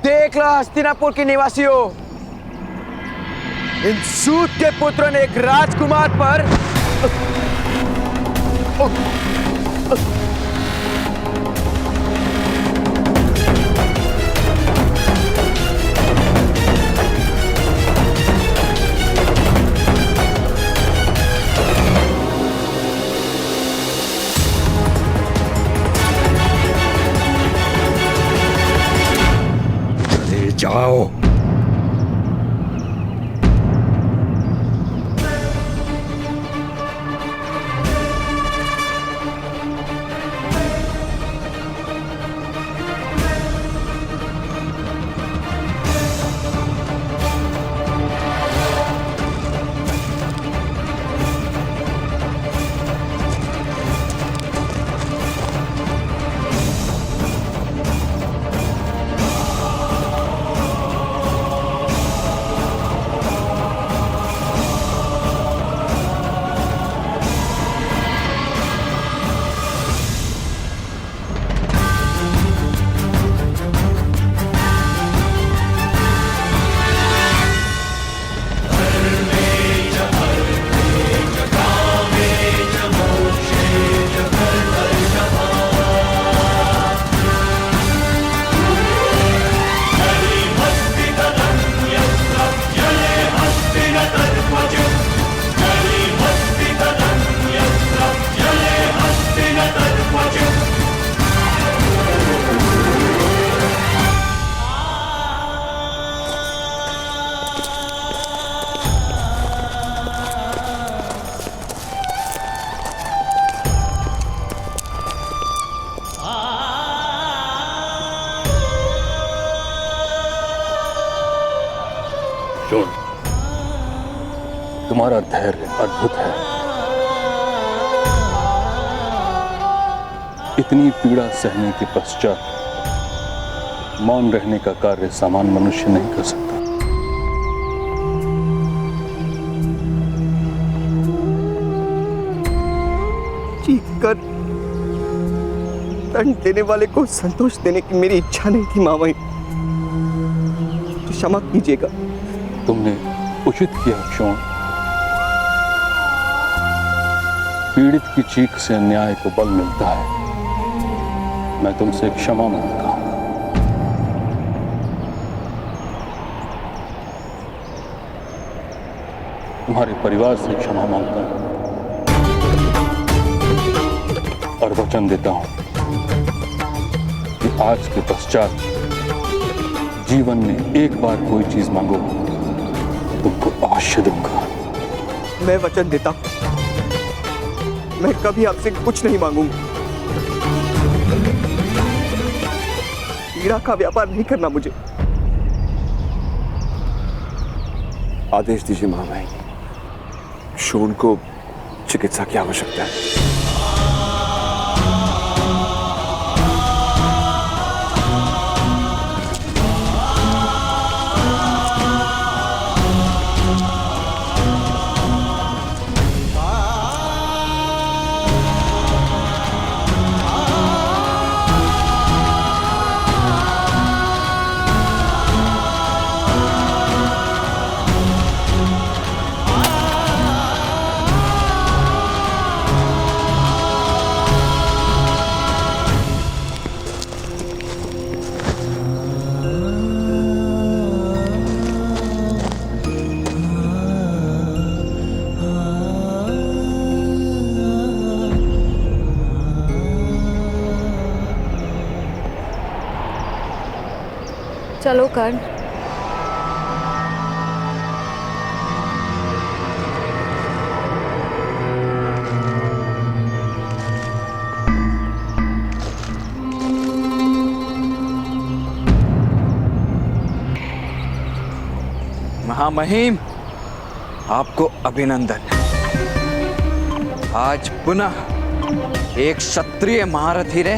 देख लो हस्तिनापुर के निवासियों, इन सूत के पुत्रों ने एक राजकुमार पर जाओ। शोण, तुम्हारा धैर्य अद्भुत है। इतनी पीड़ा सहने के पश्चात मौन रहने का कार्य सामान्य मनुष्य नहीं कर सकता। चीख कर दंड देने वाले को संतोष देने की मेरी इच्छा नहीं थी मामाई, तो क्षमा कीजिएगा। तुमने उचित किया शोण। पीड़ित की चीख से न्याय को बल मिलता है। मैं तुमसे क्षमा मांगता हूं। तुम्हारे परिवार से क्षमा मांगता हूं और वचन देता हूं कि आज के पश्चात जीवन में एक बार कोई चीज मांगो तुमको अवश्य दूंगा। मैं वचन देता हूं, मैं कभी आपसे कुछ नहीं मांगूंगा। पीड़ा का व्यापार नहीं करना मुझे। आदेश दीजिए महामाई, शोण को चिकित्सा की आवश्यकता है। चलो कर्ण। महामहिम, आपको अभिनंदन। आज पुनः एक क्षत्रिय महारथी ने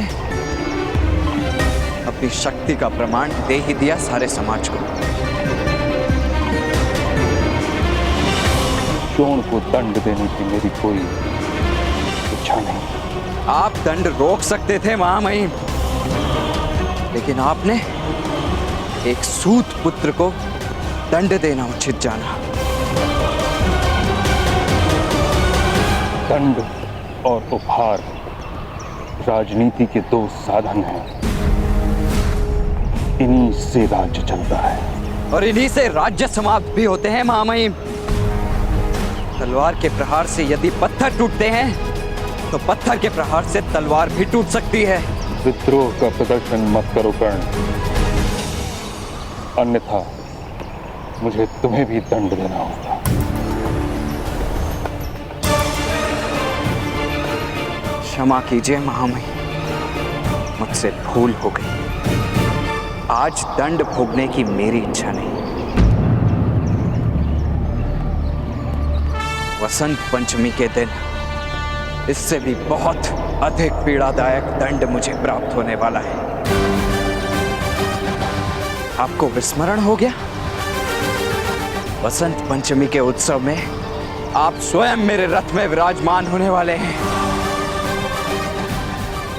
अपनी शक्ति का प्रमाण दे ही दिया सारे समाज को। शोण को दंड देने की मेरी कोई इच्छा नहीं। आप दंड रोक सकते थे महामहिम, लेकिन आपने एक सूत पुत्र को दंड देना उचित जाना। दंड और उपहार राजनीति के दो साधन हैं। इन्हीं से राज्य चलता है और इन्हीं से राज्य समाप्त भी होते हैं महामहिम। तलवार के प्रहार से यदि पत्थर टूटते हैं तो पत्थर के प्रहार से तलवार भी टूट सकती है। विद्रोह का प्रदर्शन मत करो कर्ण। अन्यथा मुझे तुम्हें भी दंड देना होगा। क्षमा कीजिए महामहिम, मुझसे भूल हो गई। आज दंड भोगने की मेरी इच्छा नहीं। वसंत पंचमी के दिन इससे भी बहुत अधिक पीड़ादायक दंड मुझे प्राप्त होने वाला है। आपको विस्मरण हो गया? वसंत पंचमी के उत्सव में आप स्वयं मेरे रथ में विराजमान होने वाले हैं।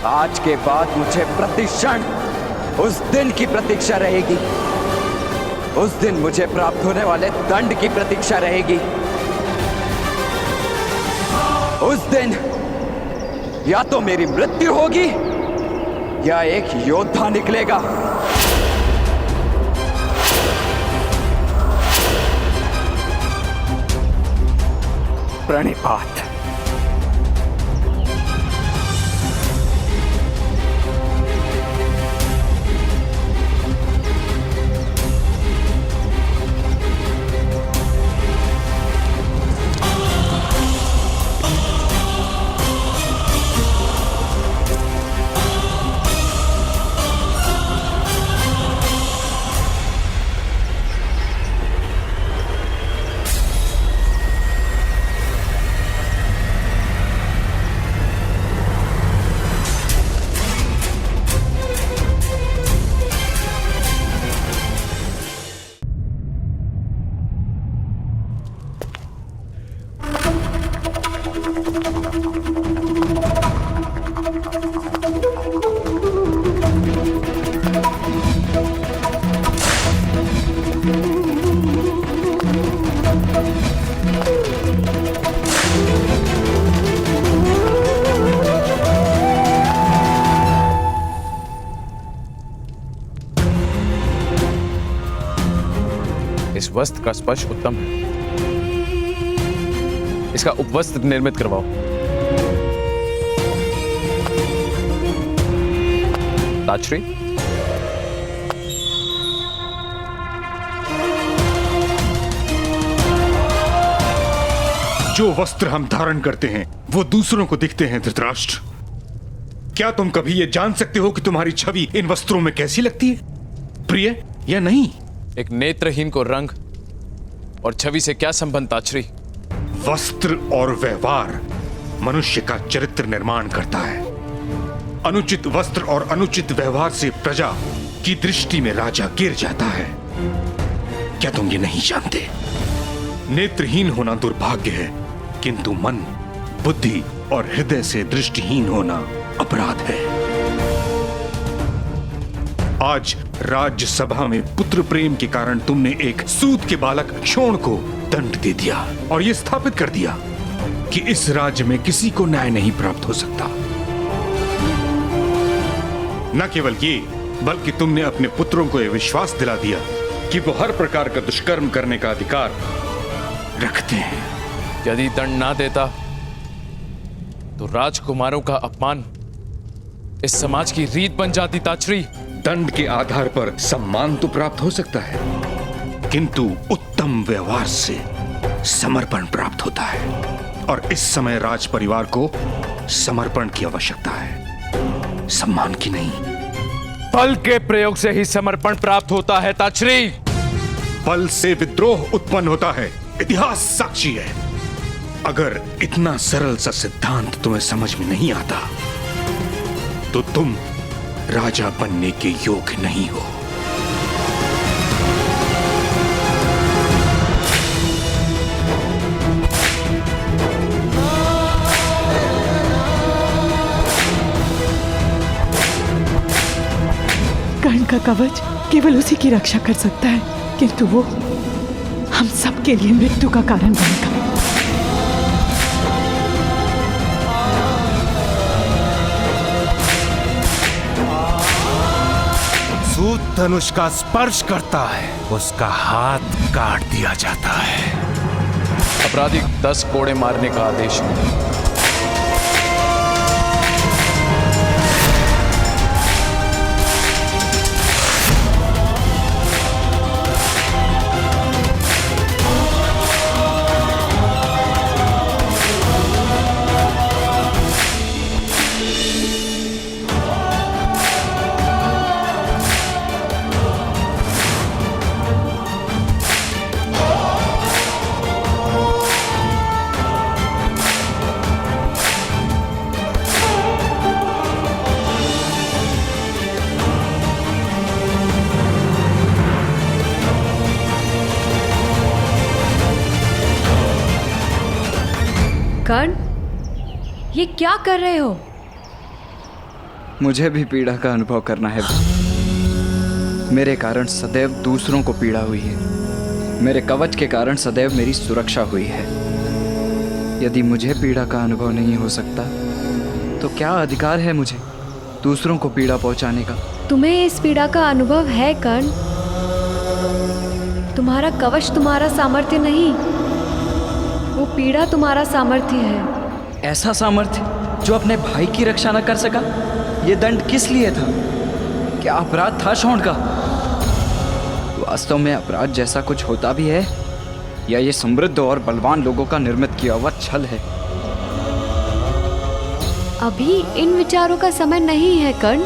आज के बाद मुझे प्रतिक्षण उस दिन की प्रतीक्षा रहेगी। उस दिन मुझे प्राप्त होने वाले दंड की प्रतीक्षा रहेगी। उस दिन या तो मेरी मृत्यु होगी या एक योद्धा निकलेगा। प्रणिपात। इस वस्त्र का स्पर्श उत्तम है। इसका उपवस्त्र निर्मित करवाओ। ताजश्री, जो वस्त्र हम धारण करते हैं वो दूसरों को दिखते हैं धृतराष्ट्र। क्या तुम कभी ये जान सकते हो कि तुम्हारी छवि इन वस्त्रों में कैसी लगती है, प्रिय या नहीं? एक नेत्रहीन को रंग और छवि से क्या संबंध ताजश्री? वस्त्र और व्यवहार मनुष्य का चरित्र निर्माण करता है। अनुचित वस्त्र और अनुचित व्यवहार से प्रजा की दृष्टि में राजा गिर जाता है। क्या तुम ये नहीं जानते? नेत्रहीन होना दुर्भाग्य है, किंतु मन, बुद्धि और हृदय से दृष्टिहीन होना अपराध है। आज राज्यसभा में पुत्र प्रेम के कारण तुमने एक सूत के बालक क्षोण को दंड दे दिया और यह स्थापित कर दिया कि इस राज्य में किसी को न्याय नहीं प्राप्त हो सकता। न केवल ये, बल्कि तुमने अपने पुत्रों को यह विश्वास दिला दिया कि वो हर प्रकार का दुष्कर्म करने का अधिकार रखते हैं। यदि दंड ना देता तो राजकुमारों का अपमान इस समाज की रीत बन जाती ताजश्री। दंड के आधार पर सम्मान तो प्राप्त हो सकता है, किंतु उत्तम व्यवहार से समर्पण प्राप्त होता है और इस समय राज परिवार को समर्पण की आवश्यकता है, सम्मान की नहीं। बल के प्रयोग से ही समर्पण प्राप्त होता है ताजश्री। बल से विद्रोह उत्पन्न होता है, इतिहास साक्षी है। अगर इतना सरल सा सिद्धांत तुम्हें समझ में नहीं आता तो तुम राजा बनने के योग्य नहीं हो। कर्ण का कवच केवल उसी की रक्षा कर सकता है, किंतु वो हम सब के लिए मृत्यु का कारण बनेगा। सूत धनुष का स्पर्श करता है, उसका हाथ काट दिया जाता है। अपराधी 10 कोड़े मारने का आदेश है। कर्ण, ये क्या कर रहे हो? मुझे भी पीड़ा का अनुभव करना है। मेरे कारण सदैव दूसरों को पीड़ा हुई है। मेरे कवच के कारण सदैव मेरी सुरक्षा हुई है। यदि मुझे पीड़ा का अनुभव नहीं हो सकता तो क्या अधिकार है मुझे दूसरों को पीड़ा पहुंचाने का? तुम्हें इस पीड़ा का अनुभव है कर्ण। तुम्हारा कवच तुम्हारा सामर्थ्य नहीं, वो पीड़ा तुम्हारा सामर्थ्य है। ऐसा सामर्थ्य जो अपने भाई की रक्षा न कर सका? ये दंड किस लिए था? क्या अपराध था शौंड का? वास्तव में अपराध जैसा कुछ होता भी है या ये समृद्ध और बलवान लोगों का निर्मित किया हुआ छल है? अभी इन विचारों का समय नहीं है कर्ण।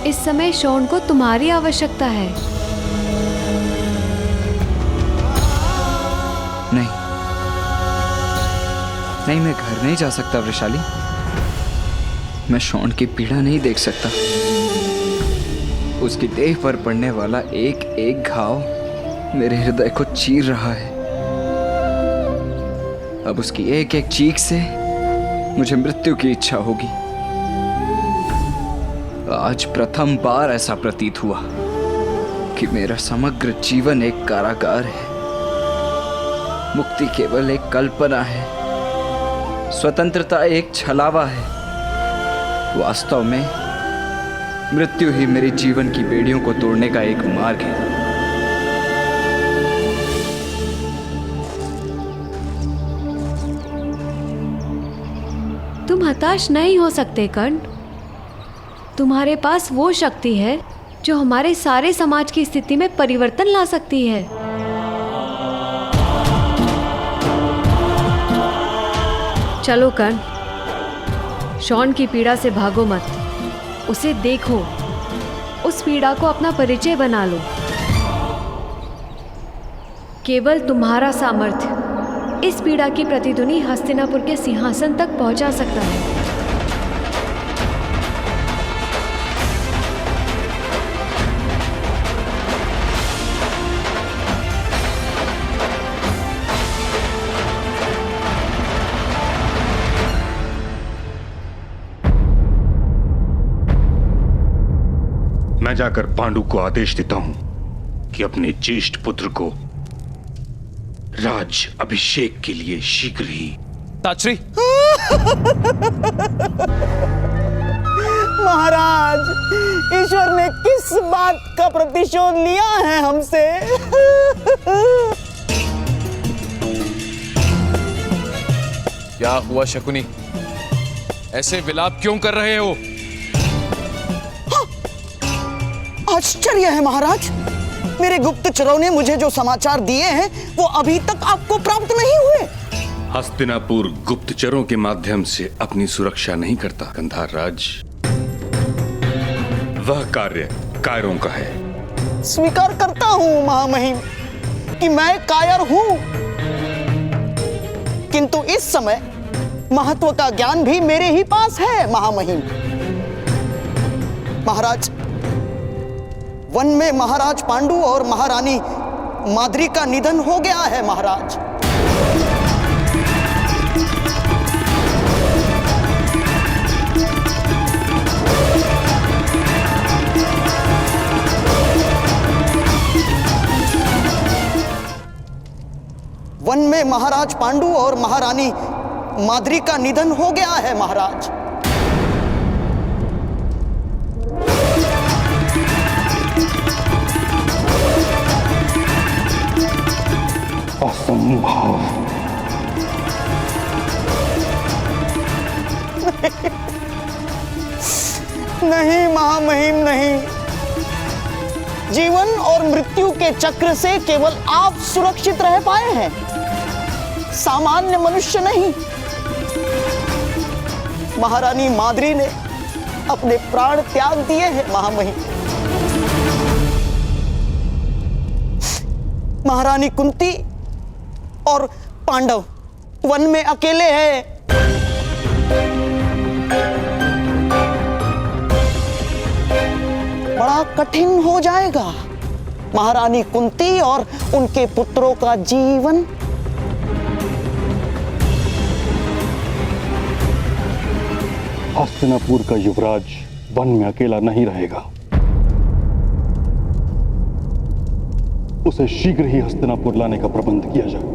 इस समय शौंड को तुम्हारी आवश्यकता है। नहीं, मैं घर नहीं जा सकता वृषाली। मैं शौंड की पीड़ा नहीं देख सकता। उसकी देह पर पड़ने वाला एक एक घाव मेरे हृदय को चीर रहा है। अब उसकी एक एक चीख से मुझे मृत्यु की इच्छा होगी। आज प्रथम बार ऐसा प्रतीत हुआ कि मेरा समग्र जीवन एक कारागार है। मुक्ति केवल एक कल्पना है, स्वतंत्रता एक छलावा है। वास्तव में मृत्यु ही मेरे जीवन की बेड़ियों को तोड़ने का एक मार्ग है। तुम हताश नहीं हो सकते कर्ण। तुम्हारे पास वो शक्ति है जो हमारे सारे समाज की स्थिति में परिवर्तन ला सकती है। चलो कर्ण, शौंड की पीड़ा से भागो मत, उसे देखो, उस पीड़ा को अपना परिचय बना लो। केवल तुम्हारा सामर्थ्य इस पीड़ा की प्रतिध्वनि हस्तिनापुर के सिंहासन तक पहुंचा सकता है। मैं जाकर पांडु को आदेश देता हूं कि अपने ज्येष्ठ पुत्र को राज अभिषेक के लिए शीघ्र ही। ताश्री! महाराज, ईश्वर ने किस बात का प्रतिशोध लिया है हमसे? क्या हुआ शकुनी? ऐसे विलाप क्यों कर रहे हो? आश्चर्य है महाराज, मेरे गुप्तचरों ने मुझे जो समाचार दिए हैं वो अभी तक आपको प्राप्त नहीं हुए। हस्तिनापुर गुप्तचरों के माध्यम से अपनी सुरक्षा नहीं करता गंधार राज। वह कार्य कायरों का है। स्वीकार करता हूं महामहिम कि मैं कायर हूं, किंतु इस समय महत्व का ज्ञान भी मेरे ही पास है महामहिम। महाराज, वन में महाराज पांडु और महारानी माद्री का निधन हो गया है महाराज। वन में महाराज पांडु और महारानी माद्री का निधन हो गया है महाराज। असंभव। नहीं महामहिम, नहीं। जीवन और मृत्यु के चक्र से केवल आप सुरक्षित रह पाए हैं, सामान्य मनुष्य नहीं। महारानी माद्री ने अपने प्राण त्याग दिए हैं महामहिम। महारानी कुंती और पांडव वन में अकेले हैं। बड़ा कठिन हो जाएगा महारानी कुंती और उनके पुत्रों का जीवन। हस्तिनापुर का युवराज वन में अकेला नहीं रहेगा। उसे शीघ्र ही हस्तिनापुर लाने का प्रबंध किया जाए।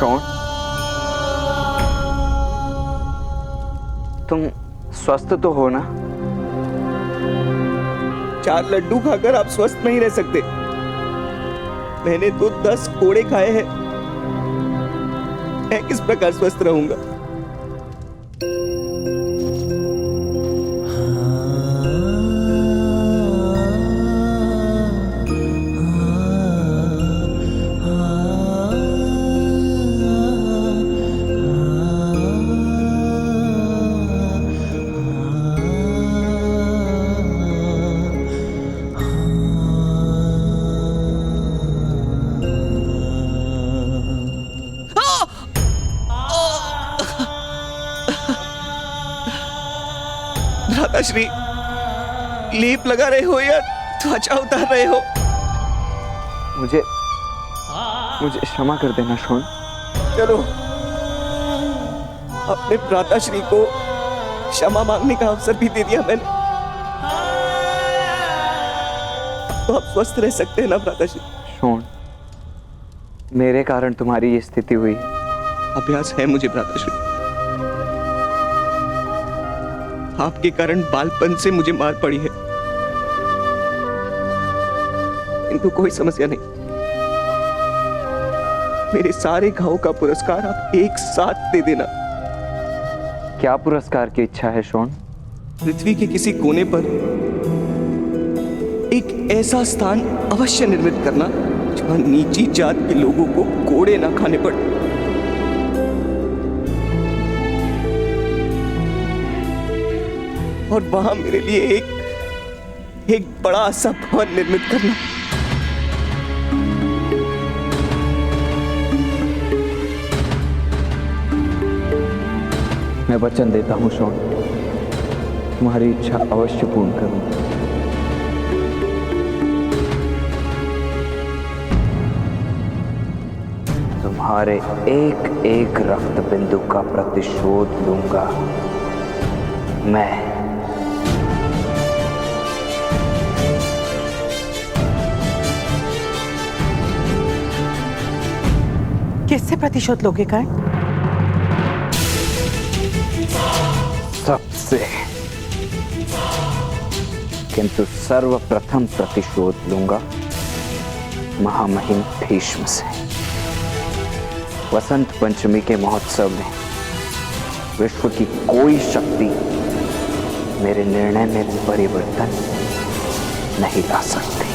शॉन, तुम स्वस्थ तो हो ना? 4 लड्डू खाकर आप स्वस्थ नहीं रह सकते। मैंने तो 10 कोड़े खाए हैं। मैं किस प्रकार स्वस्थ रहूंगा? भ्राताश्री, लेप लगा रहे हो या त्वचा उतार रहे हो? मुझे क्षमा कर देना शॉन। चलो, अपने भ्राताश्री को क्षमा मांगने का अवसर भी दे दिया मैंने। तो आप स्वस्थ रह सकते हैं ना भ्राताश्री? शॉन, मेरे कारण तुम्हारी ये स्थिति हुई है। अभ्यास है मुझे भ्राताश्री। आपके कारण बालपन से मुझे मार पड़ी है, किंतु कोई समस्या नहीं। मेरे सारे घावों का पुरस्कार आप एक साथ दे देना। क्या पुरस्कार की इच्छा है शॉन? पृथ्वी के किसी कोने पर एक ऐसा स्थान अवश्य निर्मित करना जहां नीची जात के लोगों को कोड़े ना खाने पड़े। और वहां मेरे लिए एक बड़ा सा भवन निर्मित करना। मैं वचन देता हूं शॉन, तुम्हारी इच्छा अवश्य पूर्ण करूंगा। तुम्हारे एक एक रक्त बिंदु का प्रतिशोध लूंगा मैं। किससे प्रतिशोध लोगे कर्ण? सबसे, किंतु सर्वप्रथम प्रतिशोध लूंगा महामहिम भीष्म से। वसंत पंचमी के महोत्सव में विश्व की कोई शक्ति मेरे निर्णय में परिवर्तन नहीं ला सकती।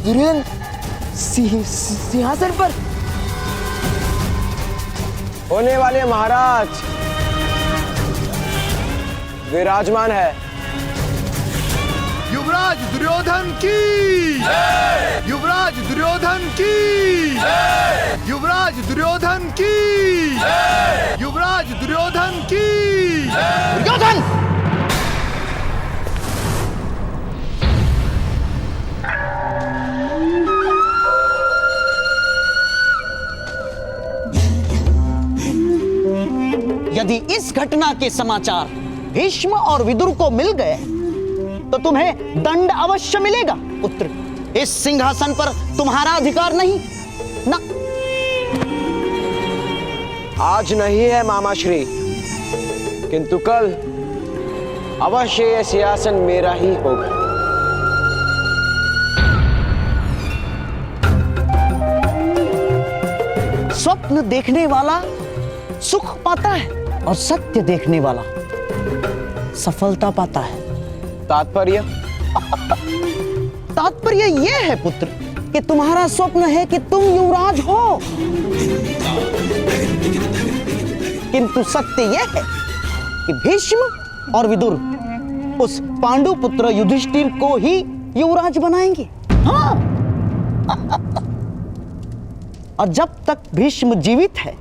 दुर्योधन सिंहासन पर होने वाले महाराज विराजमान है। युवराज दुर्योधन की, युवराज दुर्योधन की, युवराज दुर्योधन की, युवराज दुर्योधन की। दुर्योधन! यदि इस घटना के समाचार भीष्म और विदुर को मिल गए तो तुम्हें दंड अवश्य मिलेगा पुत्र। इस सिंहासन पर तुम्हारा अधिकार नहीं ना। आज नहीं है मामाश्री, किंतु कल अवश्य यह सिंहासन मेरा ही होगा। स्वप्न देखने वाला सुख पाता है और सत्य देखने वाला सफलता पाता है। तात्पर्य? तात्पर्य यह है पुत्र कि तुम्हारा स्वप्न है कि तुम युवराज हो, किंतु सत्य यह है कि भीष्म और विदुर उस पांडु पुत्र युधिष्ठिर को ही युवराज बनाएंगे। हाँ। और जब तक भीष्म जीवित है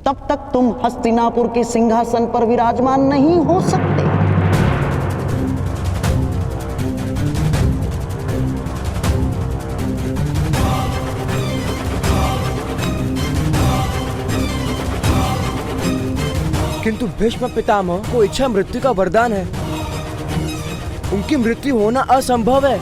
तब तक तुम हस्तिनापुर के सिंहासन पर विराजमान नहीं हो सकते। किंतु भीष्म पितामह को इच्छा मृत्यु का वरदान है, उनकी मृत्यु होना असंभव है।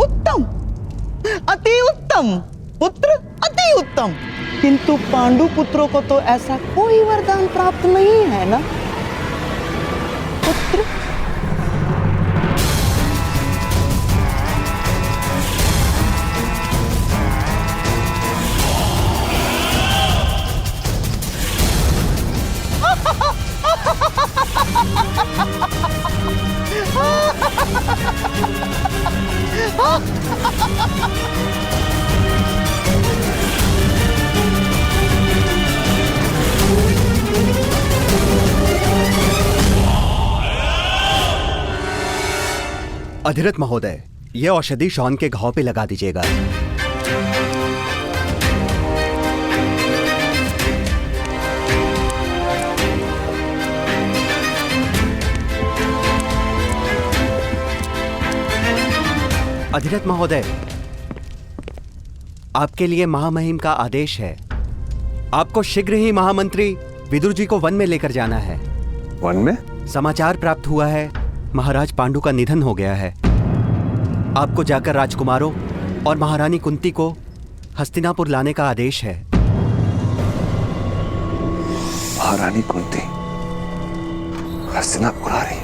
उत्तम, अति उत्तम पुत्र, अति उत्तम। किंतु पांडु पुत्रों को तो ऐसा कोई वरदान प्राप्त नहीं है ना पुत्र। अधिरथ महोदय, यह औषधि शॉन के घाव पे लगा दीजिएगा। अधिरथ महोदय, आपके लिए महामहिम का आदेश है। आपको शीघ्र ही महामंत्री विदुर जी को वन में लेकर जाना है। वन में? समाचार प्राप्त हुआ है महाराज पांडु का निधन हो गया है। आपको जाकर राजकुमारों और महारानी कुंती को हस्तिनापुर लाने का आदेश है। महारानी कुंती हस्तिनापुर आ रही?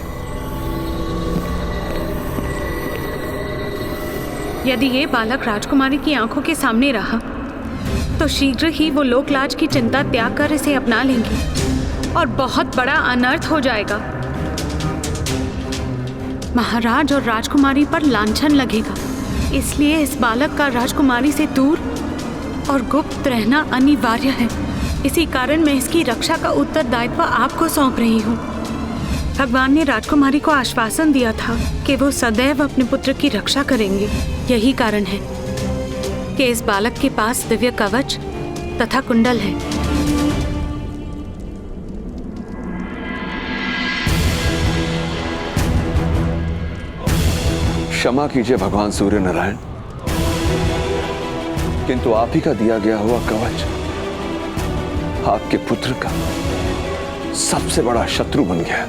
यदि ये बालक राजकुमारी की आंखों के सामने रहा तो शीघ्र ही वो लोकलाज की चिंता त्याग कर इसे अपना लेंगी और बहुत बड़ा अनर्थ हो जाएगा। महाराज और राजकुमारी पर लांछन लगेगा। इसलिए इस बालक का राजकुमारी से दूर और गुप्त रहना अनिवार्य है। इसी कारण मैं इसकी रक्षा का उत्तरदायित्व आपको सौंप रही हूँ। भगवान ने राजकुमारी को आश्वासन दिया था कि वो सदैव अपने पुत्र की रक्षा करेंगे। यही कारण है कि इस बालक के पास दिव्य कवच तथा कुंडल है। क्षमा कीजिए भगवान सूर्य नारायण, किंतु आप ही का दिया गया हुआ कवच आपके पुत्र का सबसे बड़ा शत्रु बन गया।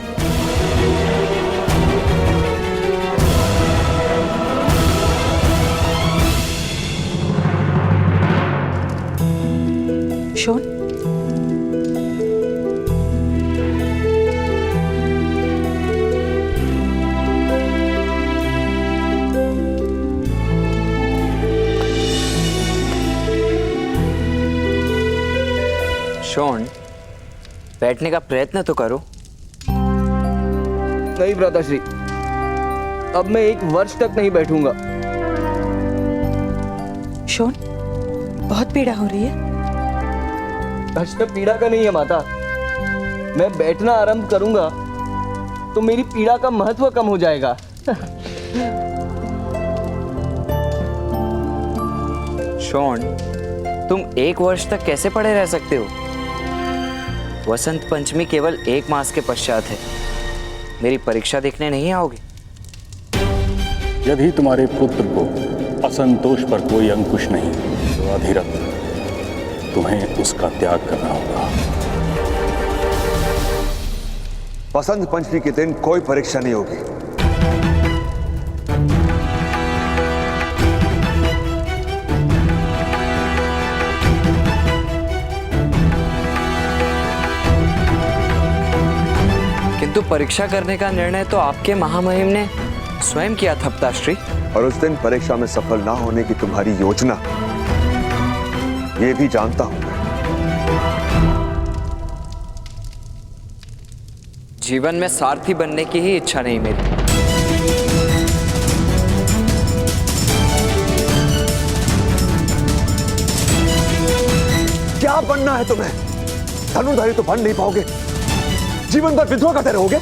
शोन, शोन, बैठने का प्रयत्न तो करो। नहीं भ्राताश्री, अब मैं 1 वर्ष तक नहीं बैठूंगा। शोन, बहुत पीड़ा हो रही है। कष्ट पीड़ा का नहीं है माता। मैं बैठना आरंभ करूंगा तो मेरी पीड़ा का महत्व कम हो जाएगा। शॉन, तुम 1 वर्ष तक कैसे पड़े रह सकते हो? वसंत पंचमी केवल 1 मास के पश्चात है। मेरी परीक्षा देखने नहीं आओगे? यदि तुम्हारे पुत्र को असंतोष पर कोई अंकुश नहीं तो अधिरथ तुम्हें उसका त्याग करना होगा। वसंत पंचमी के दिन कोई परीक्षा नहीं होगी। किंतु परीक्षा करने का निर्णय तो आपके महामहिम ने स्वयं किया था पिताश्री। और उस दिन परीक्षा में सफल ना होने की तुम्हारी योजना, ये भी जानता हूं मैं। जीवन में सारथी बनने की ही इच्छा नहीं मेरी। क्या बनना है तुम्हें? धनुर्धारी तो बन नहीं पाओगे। जीवन भर विद्रोह करते रहोगे।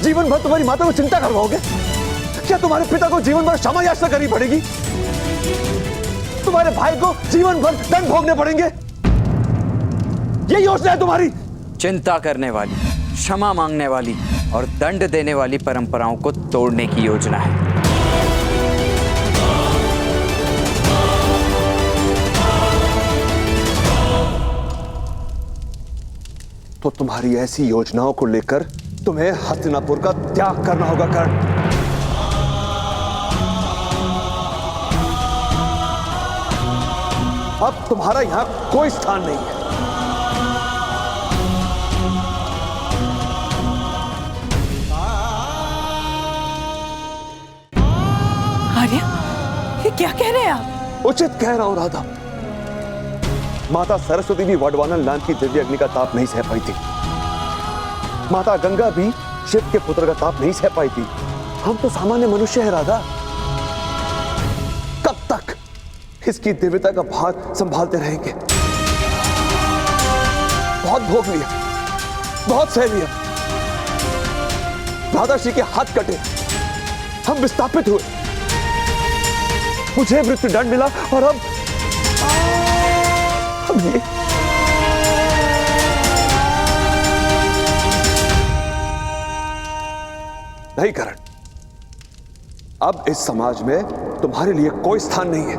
जीवन भर तुम्हारी माता को चिंता करवाओगे। क्या तुम्हारे पिता को जीवन भर क्षमा याचना करनी पड़ेगी? तुम्हारे भाई को जीवन भर दंड भोगने पड़ेंगे? ये योजना है तुम्हारी? चिंता करने वाली, क्षमा मांगने वाली और दंड देने वाली परंपराओं को तोड़ने की योजना है। तो तुम्हारी ऐसी योजनाओं को लेकर तुम्हें हस्तिनापुर का त्याग करना होगा कर्ण। अब तुम्हारा यहां कोई स्थान नहीं है। आर्य, ये क्या कह रहे हैं आप? उचित कह रहा हूं राधा। माता सरस्वती भी वडवानल नाम की दिव्य अग्नि का ताप नहीं सह पाई थी। माता गंगा भी शिव के पुत्र का ताप नहीं सह पाई थी। हम तो सामान्य मनुष्य हैं राधा। कब तक इसकी दिव्यता का भार संभालते रहेंगे? बहुत भोग लिया, बहुत सह लिया। राधाश्री के हाथ कटे, हम विस्थापित हुए, मुझे मृत्यु दंड मिला और अब ये नहीं करण। अब इस समाज में तुम्हारे लिए कोई स्थान नहीं है।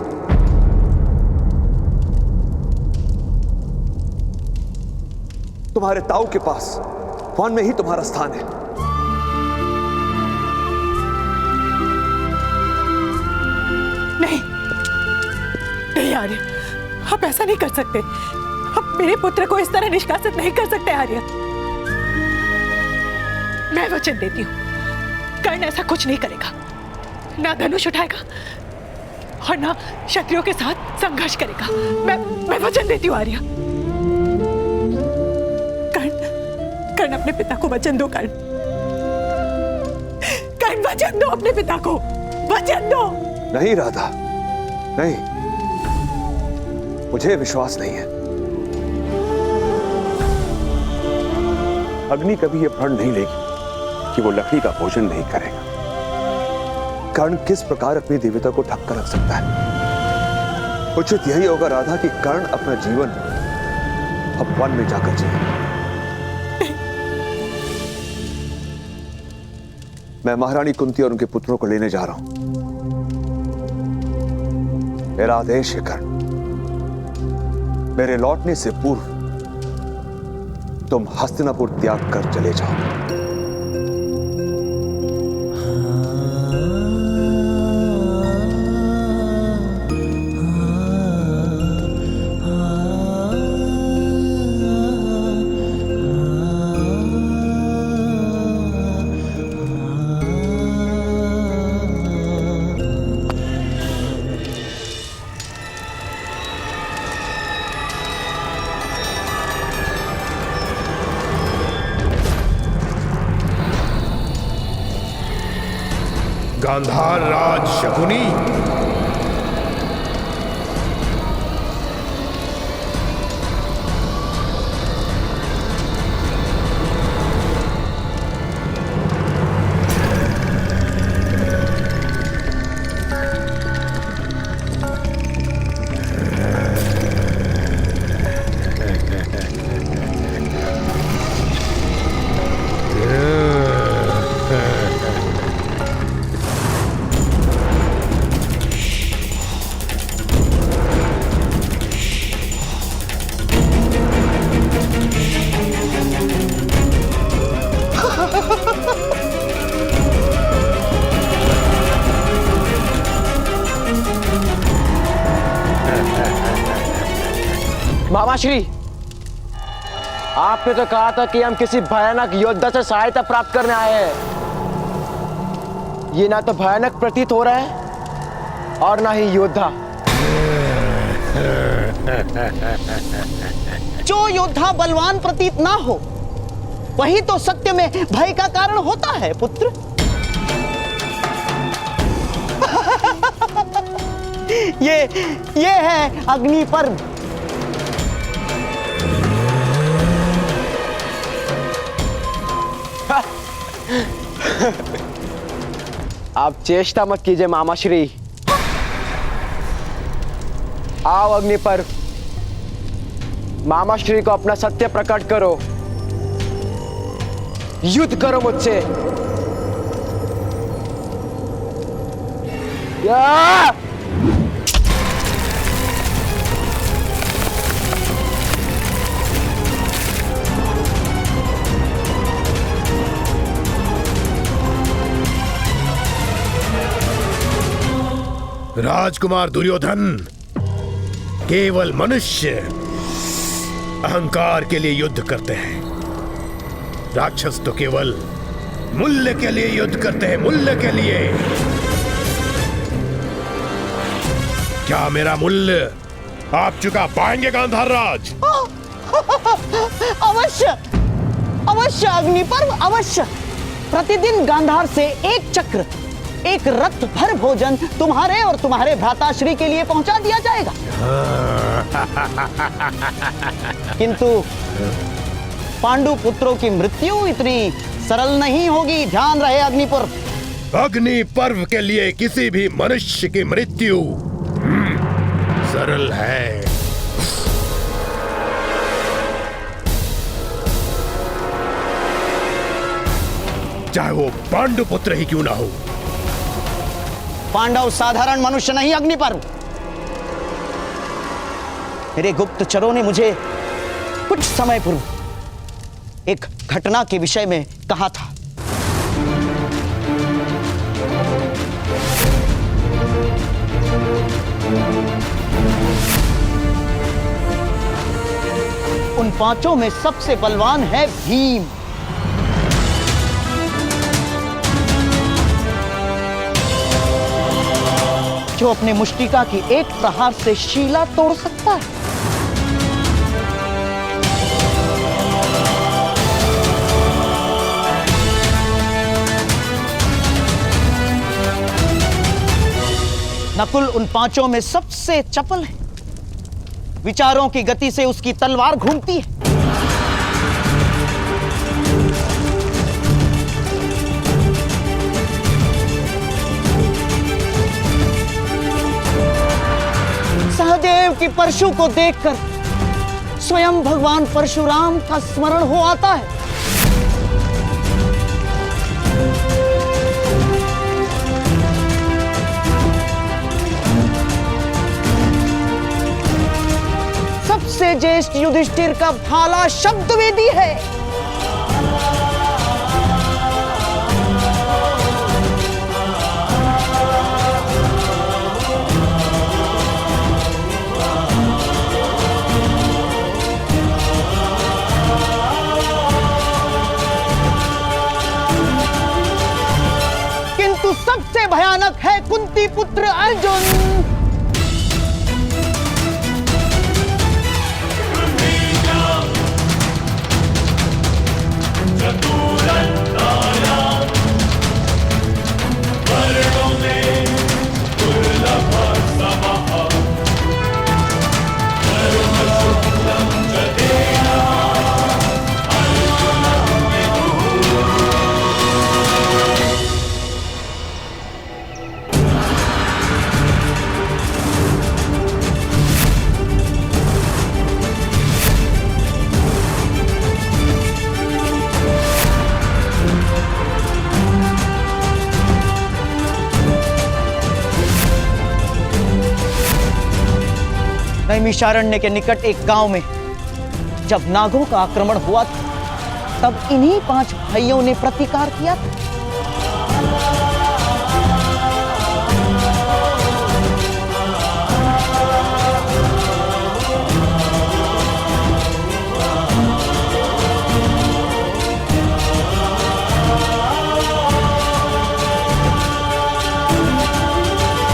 तुम्हारे ताऊ के पास वन में ही तुम्हारा स्थान है। नहीं, नहीं आर्य, आप ऐसा नहीं कर सकते। आप मेरे पुत्र को इस तरह निष्कासित नहीं कर सकते आर्य। मैं वचन देती हूँ, कर्ण ऐसा कुछ नहीं करेगा। ना धनुष उठाएगा और ना क्षत्रियों के साथ संघर्ष करेगा। मैं वचन देती हूँ आर्य। कर्ण अपने पिता को वचन दो। कर्ण वचन दो अपने पिता को, वचन दो। नहीं राधा, नहीं, मुझे विश्वास नहीं है। अग्नि कभी यह प्रण नहीं लेगी कि वो लकड़ी का भोजन नहीं करेगा। कर्ण किस प्रकार अपनी दिव्यता को ढक कर रख सकता है? उचित यही होगा राधा कि कर्ण अपना जीवन अब वन में जाकर जिए। मैं महारानी कुंती और उनके पुत्रों को लेने जा रहा हूं। मेरा आदेश है कर्ण, मेरे लौटने से पूर्व तुम हस्तिनापुर त्याग कर चले जाओ। गांधार राज शकुनी, मामाश्री, आपने तो कहा था कि हम किसी भयानक योद्धा से सहायता प्राप्त करने आए हैं। ये ना तो भयानक प्रतीत हो रहा है और ना ही योद्धा। जो योद्धा बलवान प्रतीत ना हो वही तो सत्य में भय का कारण होता है पुत्र। ये है अग्नि पर्व। आप चेष्टा मत कीजिए मामाश्री। आओ अग्नि पर्व, मामाश्री को अपना सत्य प्रकट करो, युद्ध करो मुझसे। या! राजकुमार दुर्योधन केवल मनुष्य अहंकार के लिए युद्ध करते हैं। राक्षस तो केवल मूल्य के लिए युद्ध करते हैं, मूल्य के लिए। क्या मेरा मूल्य आप चुका पाएंगे गांधार राज? अवश्य अवश्य अग्नि पर्व, अवश्य। प्रतिदिन गांधार से एक चक्र, एक रथ भर भोजन तुम्हारे और तुम्हारे भ्राताश्री के लिए पहुंचा दिया जाएगा। किंतु पांडु पुत्रों की मृत्यु इतनी सरल नहीं होगी, ध्यान रहे अग्नि पर्व। अग्नि पर्व के लिए किसी भी मनुष्य की मृत्यु सरल है। चाहे वो पांडु पुत्र ही क्यों ना हो। पांडव साधारण मनुष्य नहीं अग्नि पर्व। मेरे गुप्तचरों ने मुझे कुछ समय पूर्व एक घटना के विषय में कहा था। उन पांचों में सबसे बलवान है भीम। जो अपने मुष्टिका की एक प्रहार से शीला तोड़ सकता है। नकुल उन पांचों में सबसे चपल है। विचारों की गति से उसकी तलवार घूमती है। सहदेव की परशु को देखकर स्वयं भगवान परशुराम का स्मरण हो आता है। सबसे ज्येष्ठ युधिष्ठिर का भाला शब्द वेदी है। किंतु सबसे भयानक है कुंती पुत्र अर्जुन। Burn नैमिषारण्य के निकट एक गांव में जब नागों का आक्रमण हुआ था, तब इन्हीं 5 भाइयों ने प्रतिकार किया था।